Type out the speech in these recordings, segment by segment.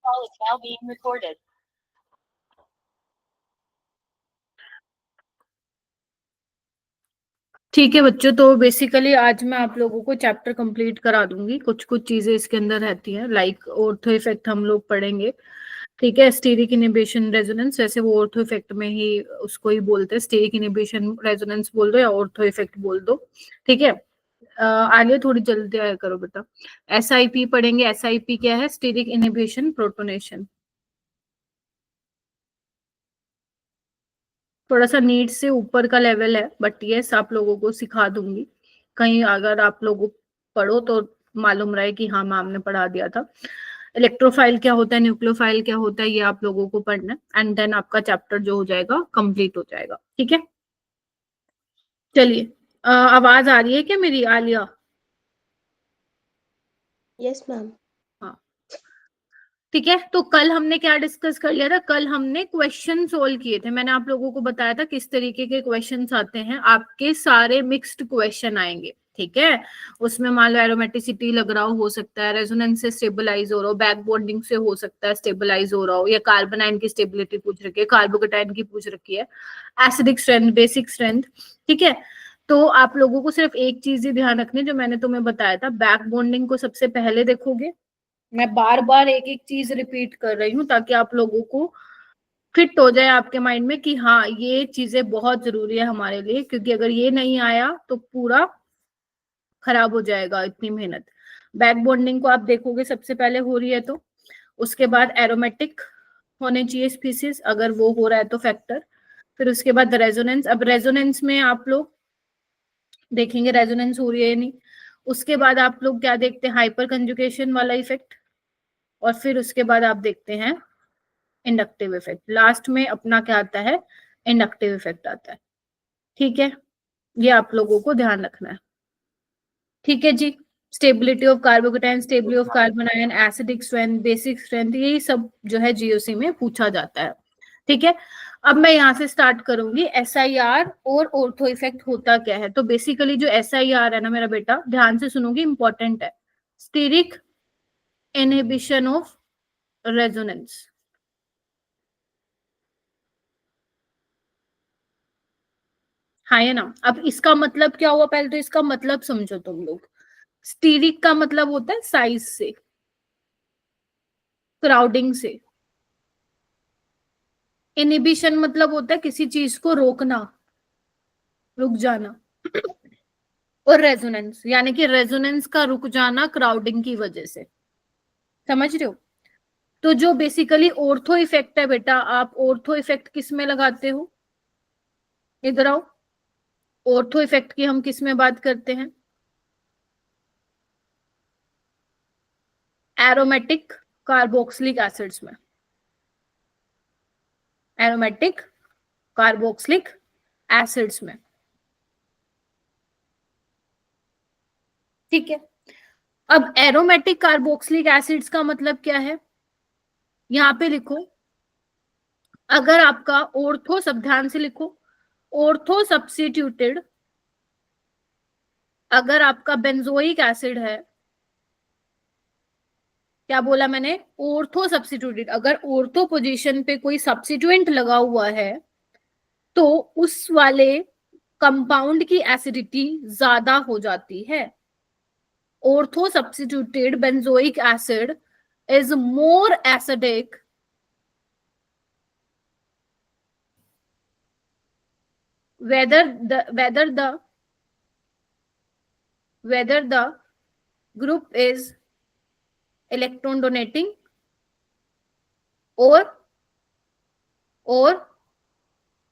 call is now being recorded. ठीक है बच्चों, तो बेसिकली आज मैं आप लोगों को चैप्टर कंप्लीट करा दूंगी। कुछ कुछ चीजें इसके अंदर रहती हैं, लाइक ऑर्थो इफेक्ट हम लोग पढ़ेंगे। ठीक है, स्टीरिक इनिबिशन रेजोनेंस, वैसे वो ऑर्थो इफेक्ट में ही उसको ही बोलते हैं, स्टीरिक इनिबिशन रेजोनेंस बोल दो या ऑर्थो इफेक्ट बोल दो। ठीक है, आलिया थोड़ी जल्दी आया करो बेटा। SIP पढ़ेंगे। SIP क्या है? Steric inhibition protonation. थोड़ा सा नीड से ऊपर का लेवल है, बट यस आप लोगों को सिखा दूंगी। कहीं अगर आप लोग पढ़ो तो मालूम रहे कि हाँ मैम ने पढ़ा दिया था। इलेक्ट्रोफाइल क्या होता है, न्यूक्लियोफाइल क्या होता है, ये आप लोगों को पढ़ना है, एंड देन आपका चैप्टर जो हो जाएगा कंप्लीट हो जाएगा। ठीक है, चलिए। आवाज आ रही है क्या मेरी, आलिया? Yes ma'am. हाँ, ठीक है। तो कल हमने क्या डिस्कस कर लिया था? कल हमने क्वेश्चन सोल्व किए थे। मैंने आप लोगों को बताया था किस तरीके के क्वेश्चंस आते हैं। आपके सारे मिक्स्ड क्वेश्चन आएंगे। ठीक है, उसमें मान लो एरोमेटिसिटी लग रहा हो सकता है, रेजोनेंस से स्टेबलाइज हो रहा हो, बैक बॉन्डिंग से हो सकता है स्टेबलाइज हो रहा हो, या कार्बोनाइन की स्टेबिलिटी पूछ रखी है, कार्बोकेटाइन की पूछ रखी है, एसिडिक स्ट्रेंथ, बेसिक स्ट्रेंथ। ठीक है, तो आप लोगों को सिर्फ एक चीज ही ध्यान रखनी, जो मैंने तुम्हें बताया था, बैक बॉन्डिंग को सबसे पहले देखोगे। मैं बार बार एक एक चीज रिपीट कर रही हूँ ताकि आप लोगों को फिट हो जाए आपके माइंड में कि हाँ ये चीजें बहुत जरूरी है हमारे लिए, क्योंकि अगर ये नहीं आया तो पूरा खराब हो जाएगा इतनी मेहनत। बैक बॉन्डिंग को आप देखोगे सबसे पहले हो रही है तो, उसके बाद एरोमेटिक होने चाहिए स्पीसीज, अगर वो हो रहा है तो फैक्टर। फिर उसके बाद रेजोनेंस। अब रेजोनेंस में आप लोग देखेंगे रेजोनेंस हो रही है या नहीं। उसके बाद आप लोग क्या देखते हैं? हाइपर कंजुगेशन वाला इफेक्ट। और फिर उसके बाद आप देखते हैं इंडक्टिव इफेक्ट। लास्ट में अपना क्या आता है? इंडक्टिव इफेक्ट आता है। ठीक है, ये आप लोगों को ध्यान रखना है। ठीक है जी। Stability of carbocation, stability of carbon ion, acidic strength, basic strength, यही सब जो है GOC में पूछा जाता है। ठीक है, अब मैं यहाँ से स्टार्ट करूंगी। SIR और ऑर्थो इफेक्ट होता क्या है? तो बेसिकली जो SIR है ना मेरा बेटा, ध्यान से सुनोगे, इंपॉर्टेंट है। Steric inhibition of resonance. हाँ है ना? अब इसका मतलब क्या हुआ? पहले तो इसका मतलब समझो तुम लोग। स्टीरिक का मतलब होता है साइज से, क्राउडिंग से। इनिबिशन मतलब होता है किसी चीज को रोकना, रुक जाना। और रेजोनेंस यानी कि रेजोनेंस का रुक जाना क्राउडिंग की वजह से। समझ रहे हो? तो जो बेसिकली ऑर्थो इफेक्ट है बेटा, आप ऑर्थो इफेक्ट किस में लगाते हो? इधर आओ। ऑर्थो इफेक्ट की हम किस में बात करते हैं? एरोमेटिक कार्बोक्सिलिक एसिड्स में। एरोमेटिक कार्बोक्सिलिक एसिड्स में। ठीक है, अब एरोमेटिक कार्बोक्सिलिक एसिड्स का मतलब क्या है? यहां पे लिखो, अगर आपका ऑर्थो, सब ध्यान से लिखो, ऑर्थो सब्स्टिट्यूटेड, अगर आपका बेंजोइक एसिड है, क्या बोला मैंने? ऑर्थो सब्स्टिट्यूटेड, अगर ऑर्थो पोजीशन पे कोई सब्स्टिट्यूएंट लगा हुआ है तो उस वाले कंपाउंड की एसिडिटी ज्यादा हो जाती है। Ortho substituted benzoic acid is more acidic whether the group is electron donating or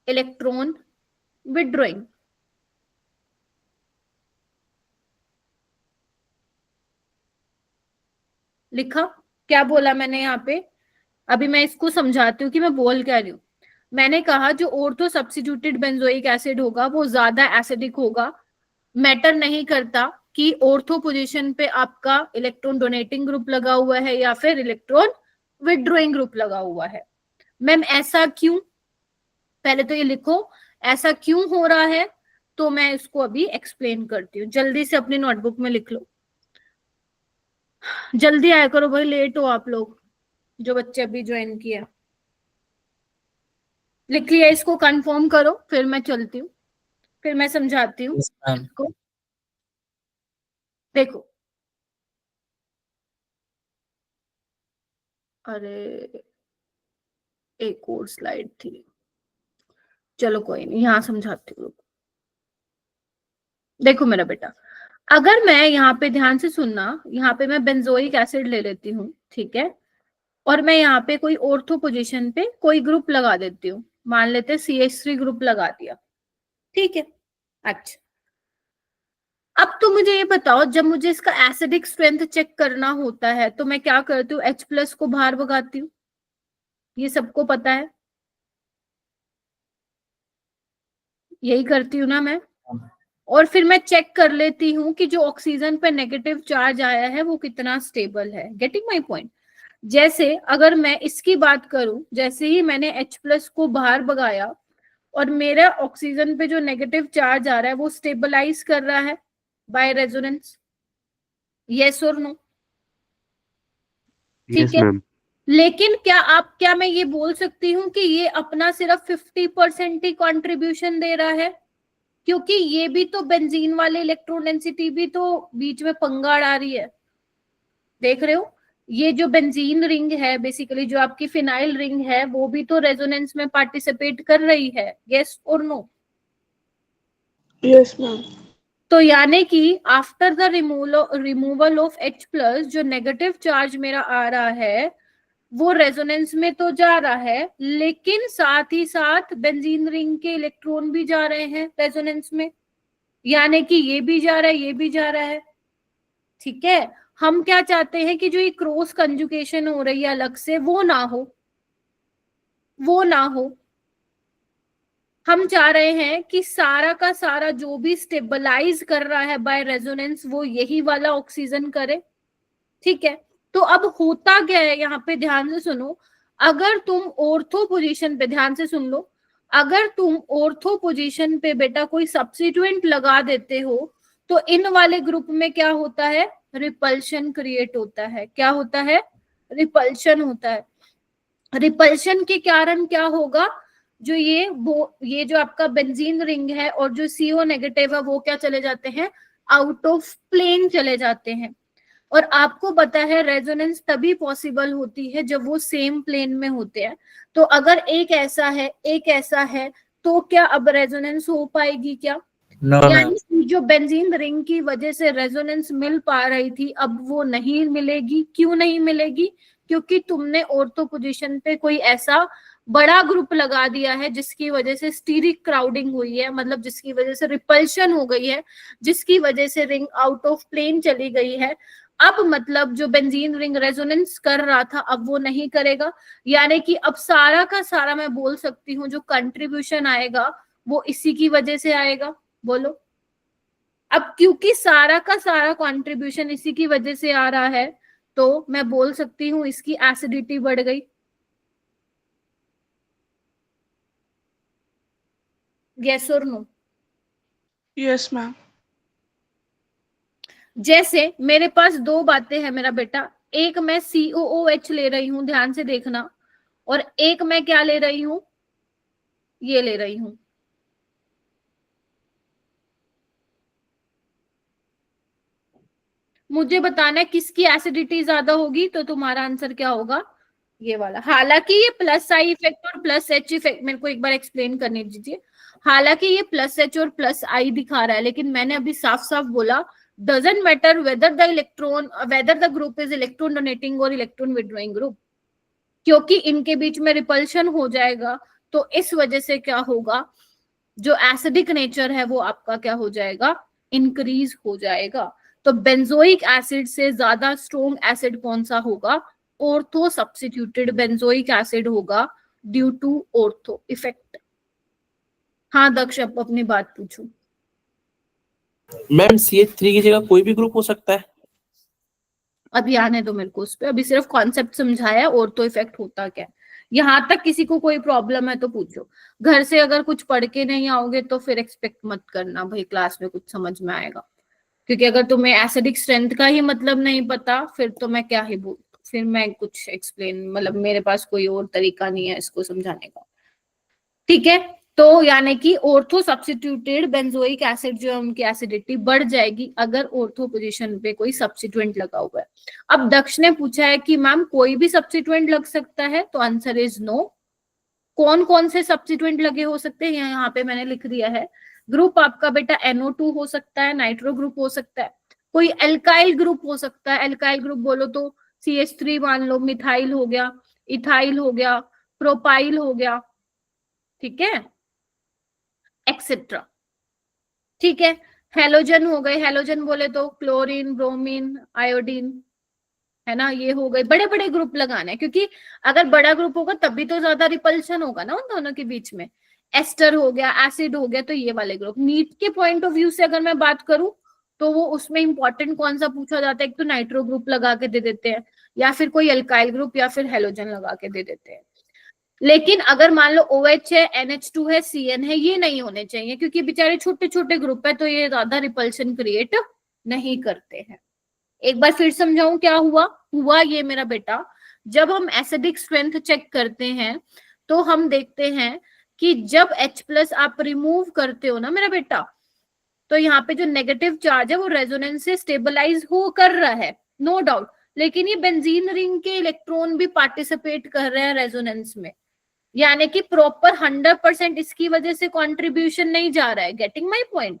electron withdrawing। लिखा? क्या बोला मैंने यहाँ पे? अभी मैं इसको समझाती हूँ कि मैं बोल क्या रही हूँ। मैंने कहा जो ऑर्थो सब्स्टिट्यूटेड बेंजोइक एसिड होगा वो ज्यादा एसिडिक होगा। मैटर नहीं करता कि ऑर्थो पोजीशन पे आपका इलेक्ट्रॉन डोनेटिंग ग्रुप लगा हुआ है या फिर इलेक्ट्रॉन विड्रॉइंग ग्रुप लगा हुआ है। मैम ऐसा क्यों? पहले तो ये लिखो ऐसा क्यों हो रहा है, तो मैं इसको अभी एक्सप्लेन करती हूँ। जल्दी से अपनी नोटबुक में लिख लो, जल्दी आया करो भाई, लेट हो आप लोग। जो बच्चे अभी ज्वाइन किए लिख लिया, इसको कंफर्म करो, फिर मैं चलती हूँ, फिर मैं समझाती हूँ Yes, ma'am. इसको। देखो, अरे एक और स्लाइड थी, चलो कोई नहीं, यहाँ समझाती हूँ। देखो मेरा बेटा, अगर मैं यहाँ पे ध्यान से सुनना, यहाँ पे मैं बेंजोइक एसिड ले लेती हूँ, ठीक है, और मैं यहाँ पे कोई ऑर्थो पोजीशन पे कोई ग्रुप लगा देती हूँ, मान लेते CH3 ग्रुप लगा दिया, ठीक है। अच्छा, अब तो मुझे ये बताओ, जब मुझे इसका एसिडिक स्ट्रेंथ चेक करना होता है तो मैं क्या करती हूँ, H+ को बाहर भगाती हूँ, ये सबको पता है, यही करती हूँ ना मैं। और फिर मैं चेक कर लेती हूँ कि जो ऑक्सीजन पे नेगेटिव चार्ज आया है वो कितना स्टेबल है। Getting my point? जैसे अगर मैं इसकी बात करूं, जैसे ही मैंने H+ को बाहर भगाया और मेरा ऑक्सीजन पे जो नेगेटिव चार्ज आ रहा है वो स्टेबलाइज कर रहा है बाय रेजोनेंस, यस और नो? ठीक यस है, मैम। लेकिन क्या मैं ये बोल सकती हूँ कि ये अपना सिर्फ 50% ही कंट्रीब्यूशन दे रहा है? क्योंकि ये भी तो बेंजीन वाले इलेक्ट्रॉन डेंसिटी भी तो बीच में पंगाड़ आ रही है, देख रहे हो? ये जो बेंजीन रिंग है, बेसिकली जो आपकी फिनाइल रिंग है, वो भी तो रेजोनेंस में पार्टिसिपेट कर रही है, यस और नो? Yes ma'am. तो यानी कि after the removal of H+, जो नेगेटिव चार्ज मेरा आ रहा है वो रेजोनेंस में तो जा रहा है, लेकिन साथ ही साथ बेंजीन रिंग के इलेक्ट्रॉन भी जा रहे हैं रेजोनेंस में, यानी कि ये भी जा रहा है, ये भी जा रहा है, ठीक है। हम क्या चाहते हैं कि जो ये क्रॉस कंजुगेशन हो रही है अलग से, वो ना हो, वो ना हो। हम चाह रहे हैं कि सारा का सारा जो भी स्टेबलाइज कर रहा है बाय रेजोनेंस वो यही वाला ऑक्सीजन करे, ठीक है। तो अब होता क्या है यहाँ पे, ध्यान से सुनो, अगर तुम ऑर्थो पोजीशन पे, ध्यान से सुन लो, अगर तुम ऑर्थो पोजीशन पे बेटा कोई सब्स्टिट्यूएंट लगा देते हो तो इन वाले ग्रुप में क्या होता है, रिपल्शन क्रिएट होता है। क्या होता है? रिपल्शन होता है। रिपल्शन के कारण क्या होगा, जो ये जो आपका बेंजीन रिंग है और जो CO नेगेटिव है वो क्या चले जाते हैं, आउट ऑफ प्लेन चले जाते हैं। और आपको पता है रेजोनेंस तभी पॉसिबल होती है जब वो सेम प्लेन में होते हैं। तो अगर एक ऐसा है एक ऐसा है तो क्या अब रेजोनेंस हो पाएगी क्या? No, यानी ma'am. कि जो बेंजीन रिंग की वजह से रेजोनेंस मिल पा रही थी अब वो नहीं मिलेगी। क्यों नहीं मिलेगी? क्योंकि तुमने ऑर्थो पोजीशन पे कोई ऐसा बड़ा ग्रुप लगा दिया है जिसकी वजह से स्टीरिक क्राउडिंग हुई है, मतलब जिसकी वजह से रिपल्शन हो गई है, जिसकी वजह से रिंग आउट ऑफ प्लेन चली गई है। अब मतलब जो बेंजीन रिंग रेजोनेंस कर रहा था अब वो नहीं करेगा, यानी कि अब सारा का सारा मैं बोल सकती हूँ जो कंट्रीब्यूशन आएगा वो इसी की वजह से आएगा। बोलो, अब क्योंकि सारा का सारा कंट्रीब्यूशन इसी की वजह से आ रहा है तो मैं बोल सकती हूँ इसकी एसिडिटी बढ़ गई। यस और नो? Yes ma'am. जैसे मेरे पास दो बातें हैं मेरा बेटा, एक मैं COOH ले रही हूं, ध्यान से देखना, और एक मैं क्या ले रही हूं, ये ले रही हूं। मुझे बताना है किसकी एसिडिटी ज्यादा होगी, तो तुम्हारा आंसर क्या होगा, ये वाला। हालांकि ये प्लस आई इफेक्ट और प्लस एच इफेक्ट, मेरे को एक बार एक्सप्लेन करने दीजिए। हालांकि ये प्लस एच और प्लस आई दिखा रहा है, लेकिन मैंने अभी साफ साफ बोला doesn't matter whether the group is electron donating और इलेक्ट्रॉन विड्रॉइंग ग्रुप, क्योंकि इनके बीच में रिपल्शन हो जाएगा। तो इस वजह से क्या होगा, जो एसिडिक नेचर है वो आपका क्या हो जाएगा, इंक्रीज हो जाएगा। तो बेंजोइक एसिड से ज्यादा स्ट्रॉन्ग एसिड कौन सा होगा, ऑर्थो सब्स्टिट्यूटेड बेंजोइक एसिड होगा ड्यू टू ऑर्थो इफेक्ट। हाँ दक्ष, अब अपनी बात पूछो। मैम CH3 की जगह कोई भी ग्रुप हो सकता है? अभी आने दो मेरे को उस पर, अभी सिर्फ कॉन्सेप्ट समझाया, ऑर्थो इफेक्ट होता क्या है। यहाँ तक किसी को कोई प्रॉब्लम है तो पूछो। घर से अगर कुछ पढ़ के नहीं आओगे तो फिर एक्सपेक्ट मत करना भाई क्लास में कुछ समझ में आएगा, क्योंकि अगर तुम्हें एसिडिक स्ट्रेंथ का ही मतलब नहीं पता फिर तो मैं क्या ही बोल फिर मैं कुछ एक्सप्लेन, मतलब मेरे पास कोई और तरीका नहीं है इसको समझाने का, ठीक है। तो यानी कि ऑर्थो सब्स्टिट्यूटेड बेंजोइक एसिड जो है उनकी एसिडिटी बढ़ जाएगी अगर ऑर्थो पोजीशन पे कोई सब्स्टिट्यूएंट लगा हुआ है। अब दक्ष ने पूछा है कि मैम कोई भी सब्स्टिट्यूएंट लग सकता है, तो आंसर इज नो। कौन कौन से सब्स्टिट्यूएंट लगे हो सकते हैं यहाँ पे मैंने लिख दिया है। ग्रुप आपका बेटा NO2 हो सकता है, नाइट्रो ग्रुप हो सकता है, कोई एल्काइल ग्रुप हो सकता है। एल्काइल ग्रुप बोलो तो CH3 मान लो, मिथाइल हो गया, इथाइल हो गया, प्रोपाइल हो गया, ठीक है, एक्सेट्रा, ठीक है। हेलोजन हो गए, हेलोजन बोले तो क्लोरीन, ब्रोमीन, आयोडीन, है ना, ये हो गए। बड़े बड़े ग्रुप लगाने हैं, क्योंकि अगर बड़ा ग्रुप होगा तभी तो ज्यादा रिपल्शन होगा ना उन दोनों के बीच में। एस्टर हो गया, एसिड हो गया, तो ये वाले ग्रुप। नीट के पॉइंट ऑफ व्यू से अगर मैं बात करूं तो वो उसमें इंपॉर्टेंट कौन सा पूछा जाता है, एक तो नाइट्रो ग्रुप लगा के दे देते हैं, या फिर कोई अल्काइल ग्रुप, या फिर हेलोजन लगा के दे देते हैं। लेकिन अगर मान लो OH है, NH2 है, CN है, ये नहीं होने चाहिए, क्योंकि बेचारे छोटे छोटे ग्रुप है तो ये ज्यादा रिपल्शन क्रिएट नहीं करते हैं। एक बार फिर समझाऊं क्या हुआ ये मेरा बेटा, जब हम एसिडिक स्ट्रेंथ चेक करते हैं तो हम देखते हैं कि जब H+ आप रिमूव करते हो ना मेरा बेटा, तो यहाँ पे जो नेगेटिव चार्ज है वो रेजोनेंस से स्टेबलाइज हो कर रहा है, नो डाउट, लेकिन ये बेंजीन रिंग के इलेक्ट्रॉन भी पार्टिसिपेट कर रहे हैं रेजोनेंस में, यानी कि प्रॉपर 100% इसकी वजह से कंट्रीब्यूशन नहीं जा रहा है। Getting my point?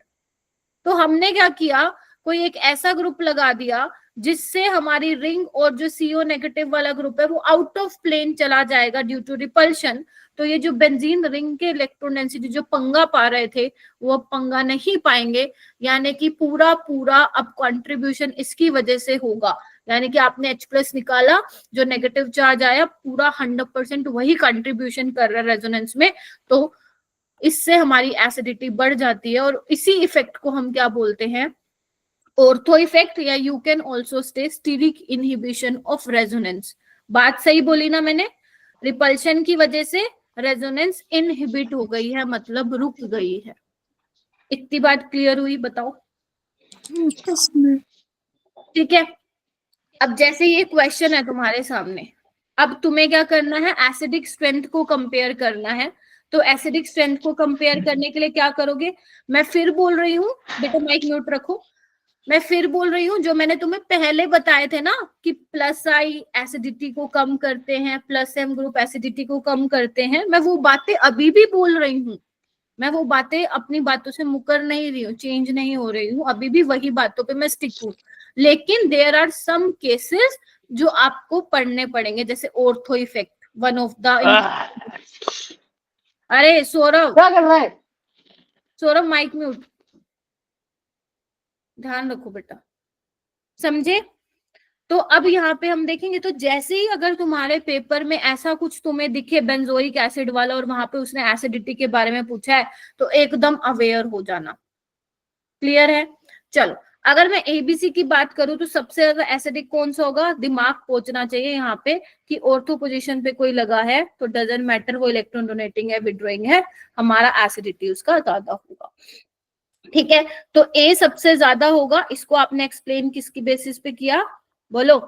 तो हमने क्या किया, कोई एक ऐसा ग्रुप लगा दिया जिससे हमारी रिंग और जो CO नेगेटिव वाला ग्रुप है वो आउट ऑफ प्लेन चला जाएगा ड्यू टू रिपल्शन। तो ये जो बेंजीन रिंग के इलेक्ट्रॉन डेंसिटी जो पंगा पा रहे थे वो अब पंगा नहीं पाएंगे, यानी कि पूरा पूरा अब कंट्रीब्यूशन इसकी वजह से होगा। यानी कि आपने H+ निकाला, जो नेगेटिव चार्ज आया पूरा 100% वही कंट्रीब्यूशन कर रहा है रेजोनेंस में, तो इससे हमारी एसिडिटी बढ़ जाती है। और इसी इफेक्ट को हम क्या बोलते हैं, ऑर्थो इफेक्ट, या you can also stay steric inhibition of resonance. बात सही बोली ना मैंने? रिपल्शन की वजह से रेजोनेंस इनहिबिट हो गई है, मतलब रुक गई है। इतनी बात क्लियर हुई? बताओ। ठीक है। अब जैसे ये क्वेश्चन है तुम्हारे सामने, अब तुम्हें क्या करना है, एसिडिक स्ट्रेंथ को कंपेयर करना है। तो एसिडिक स्ट्रेंथ को कंपेयर करने के लिए क्या करोगे, मैं फिर बोल रही हूँ बेटा, माइक म्यूट रखो, मैं फिर बोल रही हूँ जो मैंने तुम्हें पहले बताए थे ना कि +I एसिडिटी को कम करते हैं, +M ग्रुप एसिडिटी को कम करते हैं, मैं वो बातें अभी भी बोल रही हूँ। मैं वो बातें अपनी बातों से मुकर नहीं रही हूँ, चेंज नहीं हो रही हूँ, अभी भी वही बातों पे मैं स्टिक हूँ। लेकिन देयर आर सम केसेस जो आपको पढ़ने पड़ेंगे, जैसे ortho effect, one of the. अरे सौरभ, क्या कर रहा है? सौरभ माइक म्यूट, ध्यान रखो बेटा, समझे? तो अब यहाँ पे हम देखेंगे, तो जैसे ही अगर तुम्हारे पेपर में ऐसा कुछ तुम्हें दिखे बेंजोइक एसिड वाला और वहां पे उसने एसिडिटी के बारे में पूछा है, तो एकदम अवेयर हो जाना। क्लियर है? चलो, अगर मैं ABC की बात करूं तो सबसे ज्यादा एसिडिक कौन सा होगा, दिमाग पहुंचना चाहिए यहाँ पे कि ऑर्थो पोजीशन पे कोई लगा है तो डजंट मैटर वो इलेक्ट्रॉन डोनेटिंग है, विड्रॉइंग है, हमारा एसिडिटी उसका ज्यादा होगा। ठीक है, तो A सबसे ज्यादा होगा। इसको आपने एक्सप्लेन किसकी बेसिस पे किया? बोलो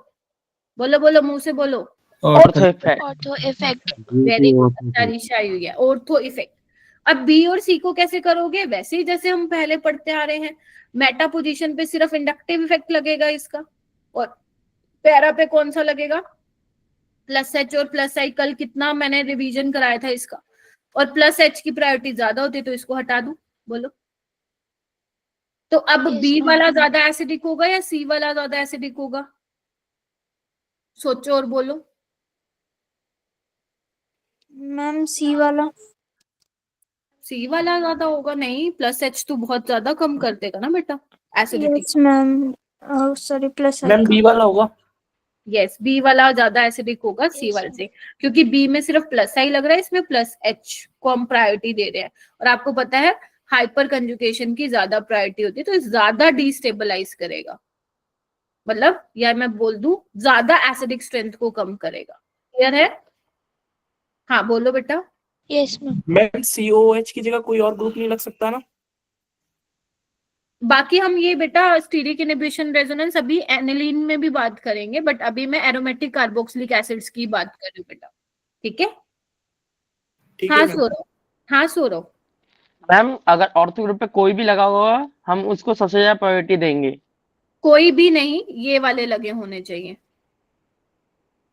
बोलो बोलो, मुंह से बोलो। Ortho effect. Ortho effect. Very good, Tarisha आई हुई है, ऑर्थो इफेक्ट। अब B और C को कैसे करोगे, वैसे ही जैसे हम पहले पढ़ते आ रहे हैं, मेटा पोजीशन पे सिर्फ इंडक्टिव इफेक्ट लगेगा इसका, और पैरा पे कौन सा लगेगा, +H और +I। कल कितना मैंने रिवीजन कराया था इसका, और +H की प्रायोरिटी ज्यादा होती है तो इसको हटा दूं। बोलो, तो अब Yes, B ma'am. वाला ज्यादा एसिडिक होगा या C वाला ज्यादा एसिडिक होगा? सोचो और बोलो। मैम सी वाला। C वाला ज्यादा होगा? नहीं, +H तो बहुत ज्यादा कम कर देगा ना बेटा acidity. Yes ma'am, sorry +I ma'am B वाला होगा। यस, B वाला ज्यादा एसिडिक होगा C Yes, वाले से, क्योंकि B में सिर्फ +I लग रहा है, इसमें +H को हम प्रायोरिटी दे रहे हैं। और आपको पता है हाइपर कंजुगेशन की ज्यादा प्रायोरिटी होती है, तो ज्यादा डिस्टेबलाइज करेगा, मतलब यार मैं बोल दूं ज्यादा एसिडिक स्ट्रेंथ को कम करेगा। क्लियर है? हाँ बोलो बेटा। Yes ma'am. मैम COH की जगह कोई और ग्रुप नहीं लग सकता ना? बाकी हम ये बेटा स्टीरिक इनहिबिशन रेजोनेंस अभी एनिलीन में भी बात करेंगे, बट अभी मैं एरोमेटिक कार्बोक्सिलिक एसिड्स की बात कर रही हूँ बेटा, ठीक है? ठीक हाँ है मैम। सौरभ, हाँ सौरभ। मैम अगर ऑर्थो ग्रुप पे कोई भी लगा होगा हम उसको सबसे ज्यादा प्रायोरिटी देंगे। कोई भी नहीं, ये वाले लगे होने चाहिए,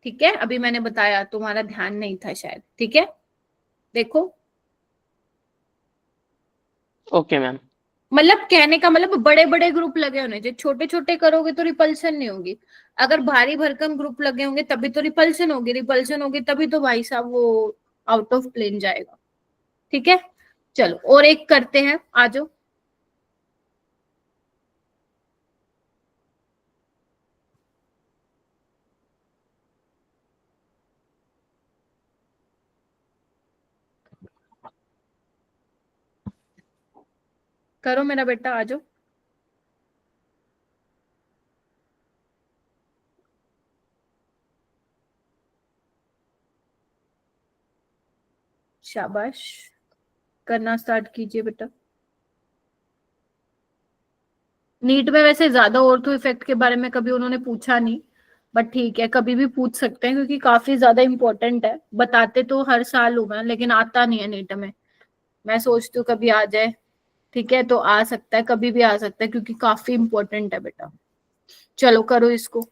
ठीक है? अभी मैंने बताया, तुम्हारा ध्यान नहीं था शायद, ठीक है? देखो, ओके मैम। मतलब कहने का मतलब बड़े बड़े ग्रुप लगे होने चाहिए, छोटे छोटे करोगे तो रिपल्शन नहीं होगी। अगर भारी भरकम ग्रुप लगे होंगे तभी तो रिपल्शन होगी, रिपल्शन होगी तभी तो भाई साहब वो आउट ऑफ प्लेन जाएगा, ठीक है? चलो और एक करते हैं, आ जाओ। करो मेरा बेटा, आ जाओ। शाबाश, करना स्टार्ट कीजिए बेटा। नीट में वैसे ज्यादा ऑर्थो इफेक्ट के बारे में कभी उन्होंने पूछा नहीं, बट ठीक है, कभी भी पूछ सकते हैं क्योंकि काफी ज्यादा इंपॉर्टेंट है। बताते तो हर साल हूँ मैं, लेकिन आता नहीं है नीट में। मैं सोचती हूँ कभी आ जाए, ठीक है? तो आ सकता है, कभी भी आ सकता है, क्योंकि काफी इंपॉर्टेंट है बेटा। चलो करो इसको।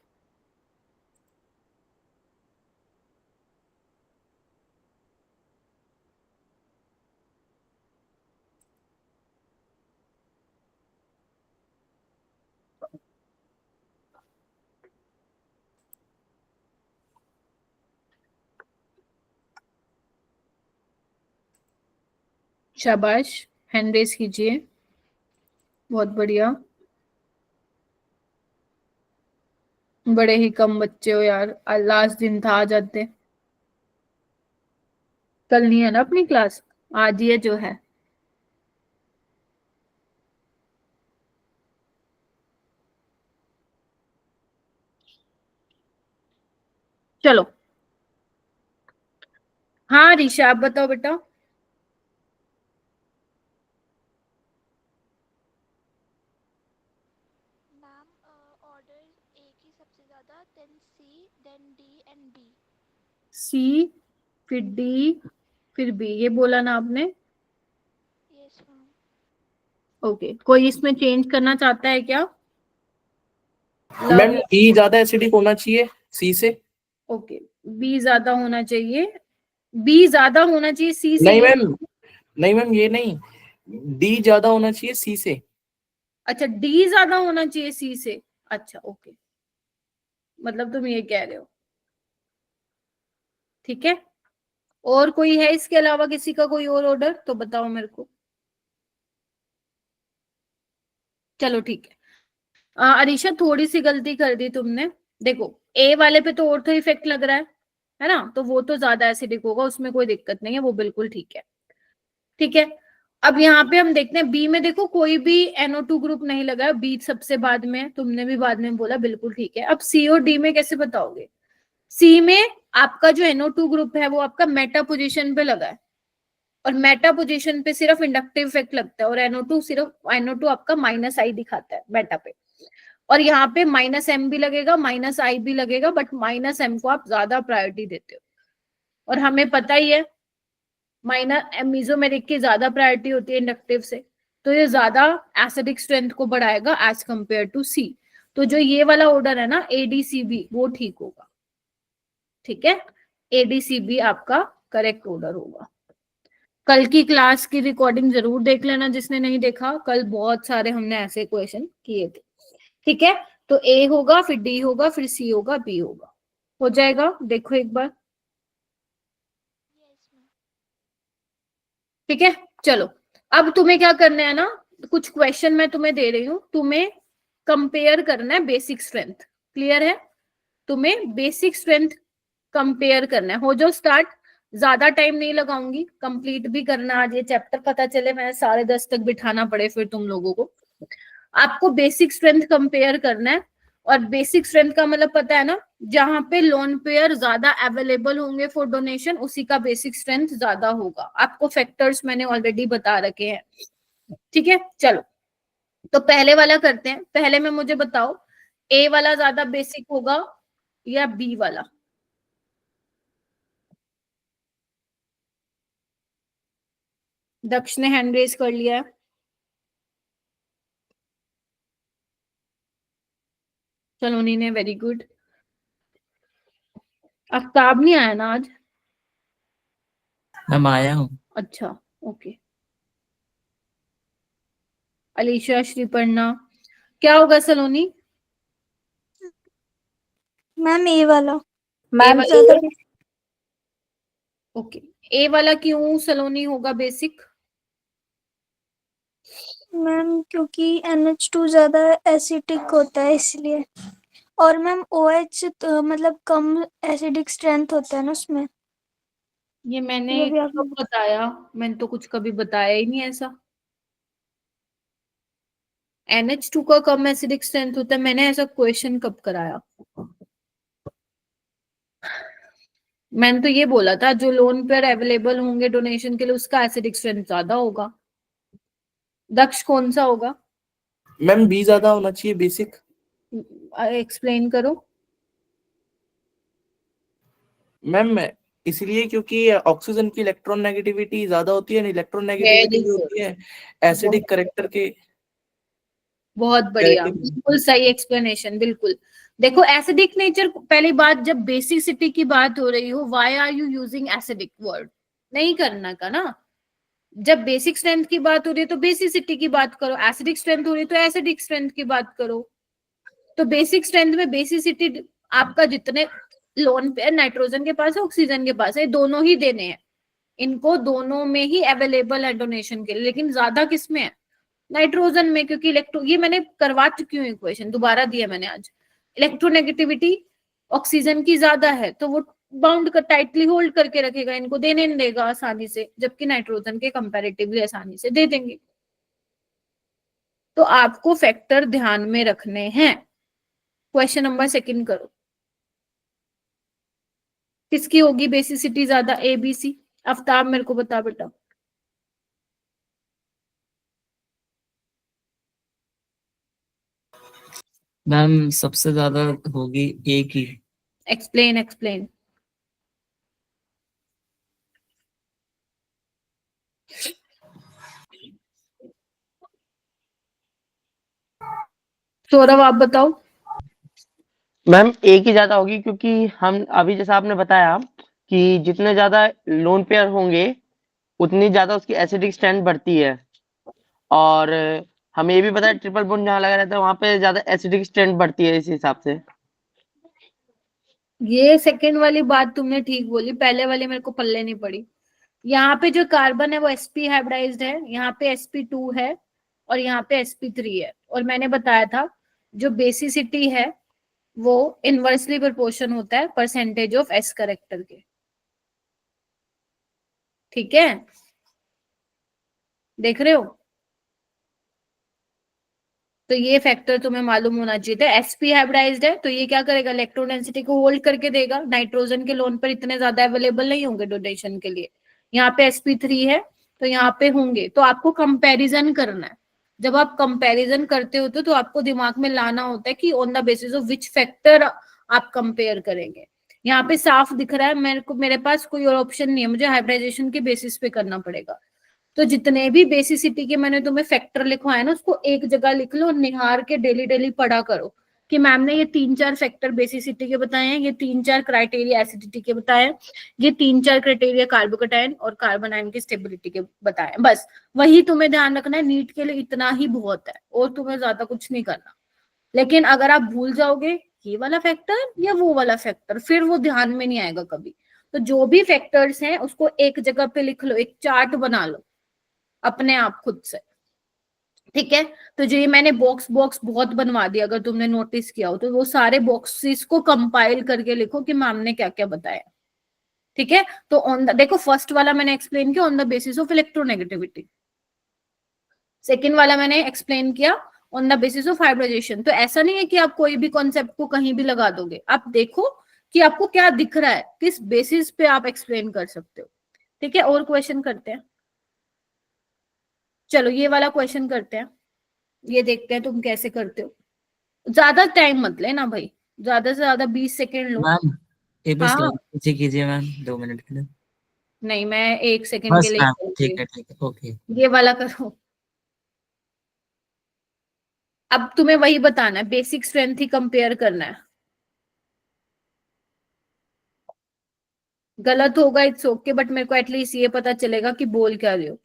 शाबाश, हैंड रेस कीजिए, बहुत बढ़िया। बड़े ही कम बच्चे हो यार, लास्ट दिन था, आ जाते। कल नहीं है ना अपनी क्लास, आज ये जो है। चलो, हाँ ऋषा आप बताओ बेटा। मैम ऑर्डर ए की सबसे ज्यादा, then C, then D and B. C, फिर डी, फिर बी, ये बोला ना आपने? Yes ma'am. ओके, कोई इसमें चेंज करना चाहता है क्या? मैम बी ज्यादा एसिडिक होना चाहिए सी से। ओके, बी ज्यादा होना चाहिए, बी ज्यादा होना चाहिए सी से, नहीं ये? मैम, नहीं मैम ये नहीं, डी ज्यादा होना चाहिए सी से। अच्छा, डी ज्यादा होना चाहिए सी से, अच्छा ओके, मतलब तुम ये कह रहे हो, ठीक है? और कोई है इसके अलावा, किसी का कोई और ऑर्डर तो बताओ मेरे को। चलो ठीक है। अरीशा थोड़ी सी गलती कर दी तुमने। देखो, ए वाले पे तो ऑर्थो इफेक्ट लग रहा है ना? तो वो तो ज्यादा एसिडिक होगा, उसमें कोई दिक्कत नहीं है, वो बिल्कुल ठीक है, ठीक है? अब यहाँ पे हम देखते हैं बी में, देखो कोई भी NO2 ग्रुप नहीं लगा है, बी सबसे बाद में है, तुमने भी बाद में बोला, बिल्कुल ठीक है। अब सी और डी में कैसे बताओगे? सी में आपका जो NO2 ग्रुप है वो आपका मेटा पोजीशन पे लगा है, और मेटा पोजीशन पे सिर्फ इंडक्टिव इफेक्ट लगता है, और NO2 सिर्फ NO2 आपका -I दिखाता है मेटा पे। और यहाँ पे -M भी लगेगा, -I भी लगेगा, बट -M को आप ज्यादा प्रायोरिटी देते हो, और हमें पता ही है मेसोमेरिक की ज्यादा प्रायोरिटी होती है इंडक्टिव से, तो ये ज्यादा एसिडिक स्ट्रेंथ को बढ़ाएगा एज कंपेयर टू सी। तो जो ये वाला ऑर्डर है ना ADCB, वो ठीक होगा, ठीक है? ADCB आपका करेक्ट ऑर्डर होगा। कल की क्लास की रिकॉर्डिंग जरूर देख लेना जिसने नहीं देखा, कल बहुत सारे हमने ऐसे क्वेश्चन किए थे, ठीक है? तो ए होगा, फिर डी होगा, फिर सी होगा, बी होगा, हो जाएगा? देखो एक बार, यस मैम। ठीक है? चलो, अब तुम्हें क्या करना है ना, कुछ क्वेश्चन मैं तुम्हें दे रही हूँ, तुम्हें कंपेयर करना है बेसिक स्ट्रेंथ, क्लियर है? तुम्हें बेसिक स्ट्रेंथ कंपेयर करना है। हो जाओ स्टार्ट, ज्यादा टाइम नहीं लगाऊंगी, कंप्लीट भी करना आज ये चैप्टर, पता चले मैं 10:30 तक बिठाना पड़े फिर तुम लोगों को। आपको बेसिक स्ट्रेंथ कंपेयर करना है, और बेसिक स्ट्रेंथ का मतलब पता है ना, जहां पे लोन पेयर ज्यादा अवेलेबल होंगे फॉर डोनेशन, उसी का बेसिक स्ट्रेंथ ज्यादा होगा। आपको फैक्टर्स मैंने ऑलरेडी बता रखे हैं, ठीक है? चलो, तो पहले वाला करते हैं। पहले में मुझे बताओ, ए वाला ज्यादा बेसिक होगा या बी वाला? दक्ष ने हैंड रेज कर लिया है। सलोनी ने, वेरी गुड। आफ्ताब नहीं आया ना आज? मैम आया हूँ। अच्छा, ओके। अलीशा, श्रीपर्णा, क्या होगा सलोनी? मैम ए वाला। ए मैम वाला, ज्यादा ओके। ए वाला क्यों सलोनी होगा बेसिक? मैम क्योंकि NH2 ज्यादा एसिडिक होता है इसलिए। और मैम OH मतलब कम एसिडिक स्ट्रेंथ होता है ना उसमें। ये मैंने ये भी कब आपने बताया? मैंने तो कुछ कभी बताया ही नहीं ऐसा। NH2 का कम एसिडिक स्ट्रेंथ होता है, मैंने ऐसा क्वेश्चन कब कराया? मैंने तो ये बोला था जो लोन पेयर अवेलेबल होंगे डोनेशन के लिए उसका एसिडिक स्ट्रेंथ ज्यादा होगा। दक्ष कौन सा होगा? मैम बी ज्यादा होना चाहिए बेसिक। एक्सप्लेन करो। मैम इसलिए क्योंकि ऑक्सीजन की इलेक्ट्रॉन नेगेटिविटी ज्यादा होती है, इलेक्ट्रॉन नेगेटिविटी वेरी जो गुड, होती है एसिडिक करेक्टर के बहुत बढ़िया, करेक्टिव। बिल्कुल सही एक्सप्लेनेशन, बिल्कुल। देखो एसिडिक नेचर, पहली बात, जब बेसिसिटी की बात हो रही हो, why are you using acidic word? नहीं करना का ना। जब बेसिक स्ट्रेंथ की बात हो रही है तो बेसिसिटी की बात करो, एसिडिक स्ट्रेंथ हो रही है तो एसिडिक स्ट्रेंथ की बात करो। तो बेसिक स्ट्रेंथ में बेसिसिटी आपका जितने लोन पेयर नाइट्रोजन के पास है, ऑक्सीजन के पास है, दोनों ही देने हैं। इनको दोनों में ही अवेलेबल है डोनेशन के लिए, लेकिन ज्यादा किसमें है? नाइट्रोजन में, क्योंकि इलेक्ट्रो, ये मैंने करवा चुकी हूँ इक्वेशन, दोबारा दिया मैंने आज। इलेक्ट्रोनेगेटिविटी ऑक्सीजन की ज्यादा है तो वो बाउंड कर, टाइटली होल्ड करके रखेगा, इनको देने नहीं देगा आसानी से, जबकि नाइट्रोजन के कंपैरेटिवली आसानी से दे देंगे। तो आपको फैक्टर ध्यान में रखने हैं। क्वेश्चन नंबर सेकंड करो। किसकी होगी बेसिसिटी ज्यादा, ए बी सी? आफ्ताब मेरे को बता बेटा। मैम सबसे ज्यादा होगी ए की। Explain explain. सौरभ आप बताओ। मैम ए की ज्यादा होगी क्योंकि हम अभी जैसा आपने बताया कि जितने ज्यादा लोन पेयर होंगे उतनी ज्यादा उसकी एसिडिक स्ट्रेंथ बढ़ती है। और हमें ये भी पता है ट्रिपल बॉन्ड जहाँ लगा रहता है वहां पे ज्यादा एसिडिक स्ट्रेंथ बढ़ती है इस हिसाब से। ये सेकंड वाली बात तुमने ठीक बोली, पहले वाली मेरे को पल्ले नहीं पड़ी। यहाँ पे जो कार्बन है वो sp हाइब्रिडाइज्ड है, यहाँ पे sp2 है और यहाँ पे sp3 है। और मैंने बताया था जो बेसिसिटी है वो इनवर्सली प्रोपोर्शन होता है परसेंटेज ऑफ s करेक्टर के। ठीक है, देख रहे हो? तो ये फैक्टर तुम्हें मालूम होना चाहिए था। sp हाइब्रिडाइज्ड है तो ये क्या करेगा, इलेक्ट्रॉन डेंसिटी को होल्ड करके देगा, नाइट्रोजन के लोन पर इतने ज्यादा अवेलेबल नहीं होंगे डोनेशन के लिए। यहाँ पे sp3 है तो यहाँ पे होंगे। तो आपको कंपैरिजन करना है। जब आप कंपैरिजन करते होते तो आपको दिमाग में लाना होता है कि on the basis of which factor आप कंपेयर करेंगे। यहाँ पे साफ दिख रहा है मेरे पास कोई और ऑप्शन नहीं है, मुझे हाइब्रिडाइजेशन के बेसिस पे करना पड़ेगा। तो जितने भी बेसिसिटी के मैंने तुम्हें फैक्टर लिखवाए ना उसको एक जगह लिख लो, निहार के डेली डेली पढ़ा करो कि मैम ने ये 3-4 फैक्टर बेसिसिटी के बताए हैं, ये 3-4 क्राइटेरिया एसिडिटी के बताए हैं, ये 3-4 क्राइटेरिया कार्बोकेटाइन और कार्बन आयन की स्टेबिलिटी के बताए हैं। बस वही तुम्हें ध्यान रखना है, नीट के लिए इतना ही बहुत है और तुम्हें ज्यादा कुछ नहीं करना। लेकिन अगर आप भूल जाओगे ये वाला फैक्टर या वो वाला फैक्टर, फिर वो ध्यान में नहीं आएगा कभी। तो जो भी फैक्टर्स हैं उसको एक जगह पे लिख लो, एक चार्ट बना लो अपने आप खुद से। ठीक है, तो जो ये मैंने बॉक्स बॉक्स बहुत बनवा दिया, अगर तुमने नोटिस किया हो तो वो सारे बॉक्सेस को कंपाइल करके लिखो कि मैम ने क्या क्या बताया। ठीक है, तो ऑन द, देखो फर्स्ट वाला मैंने एक्सप्लेन किया on the basis of electronegativity, second वाला मैंने एक्सप्लेन किया on the basis of hybridisation. तो ऐसा नहीं है कि आप कोई भी कॉन्सेप्ट को कहीं भी लगा दोगे, आप देखो कि आपको क्या दिख रहा है, किस बेसिस पे आप एक्सप्लेन कर सकते हो। ठीक है, और क्वेश्चन करते हैं। चलो ये वाला क्वेश्चन करते हैं। ये देखते हैं तुम कैसे करते हो। ज्यादा टाइम मत लेना भाई, ज्यादा से ज्यादा 20 सेकेंड लो। मैम एक बार हाँ स्लाइड पीछे कीजिए मैम, 2 मिनट के लिए। नहीं, मैं 1 सेकेंड के बस लिए ही मैम, बोलती हूँ। ठीक है ओके। ये वाला करो। अब तुम्हें वही बताना है, बेसिक स्ट्रेंथ ही कंपेयर करना है। गलत होगा इट्स ओके, बट मेरे को एटलीस्ट ये पता चलेगा कि बोल क्या रहे हो।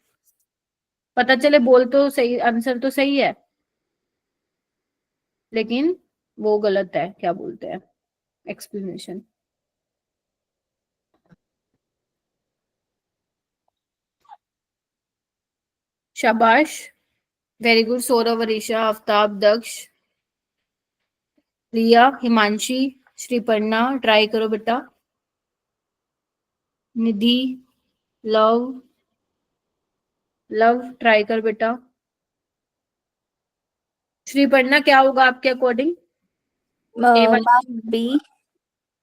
पता चले बोल तो सही, आंसर तो सही है लेकिन वो गलत है, क्या बोलते हैं, एक्सप्लेनेशन। शाबाश, वेरी गुड। सौरभ, अरीशा, आफ्ताब, दक्ष, रिया, हिमांशी, श्रीपर्णा, ट्राई करो बेटा। निधि, लव, लव ट्राई कर बेटा। श्रीपर्णा क्या होगा आपके अकॉर्डिंग? ए वाला, मैम बी।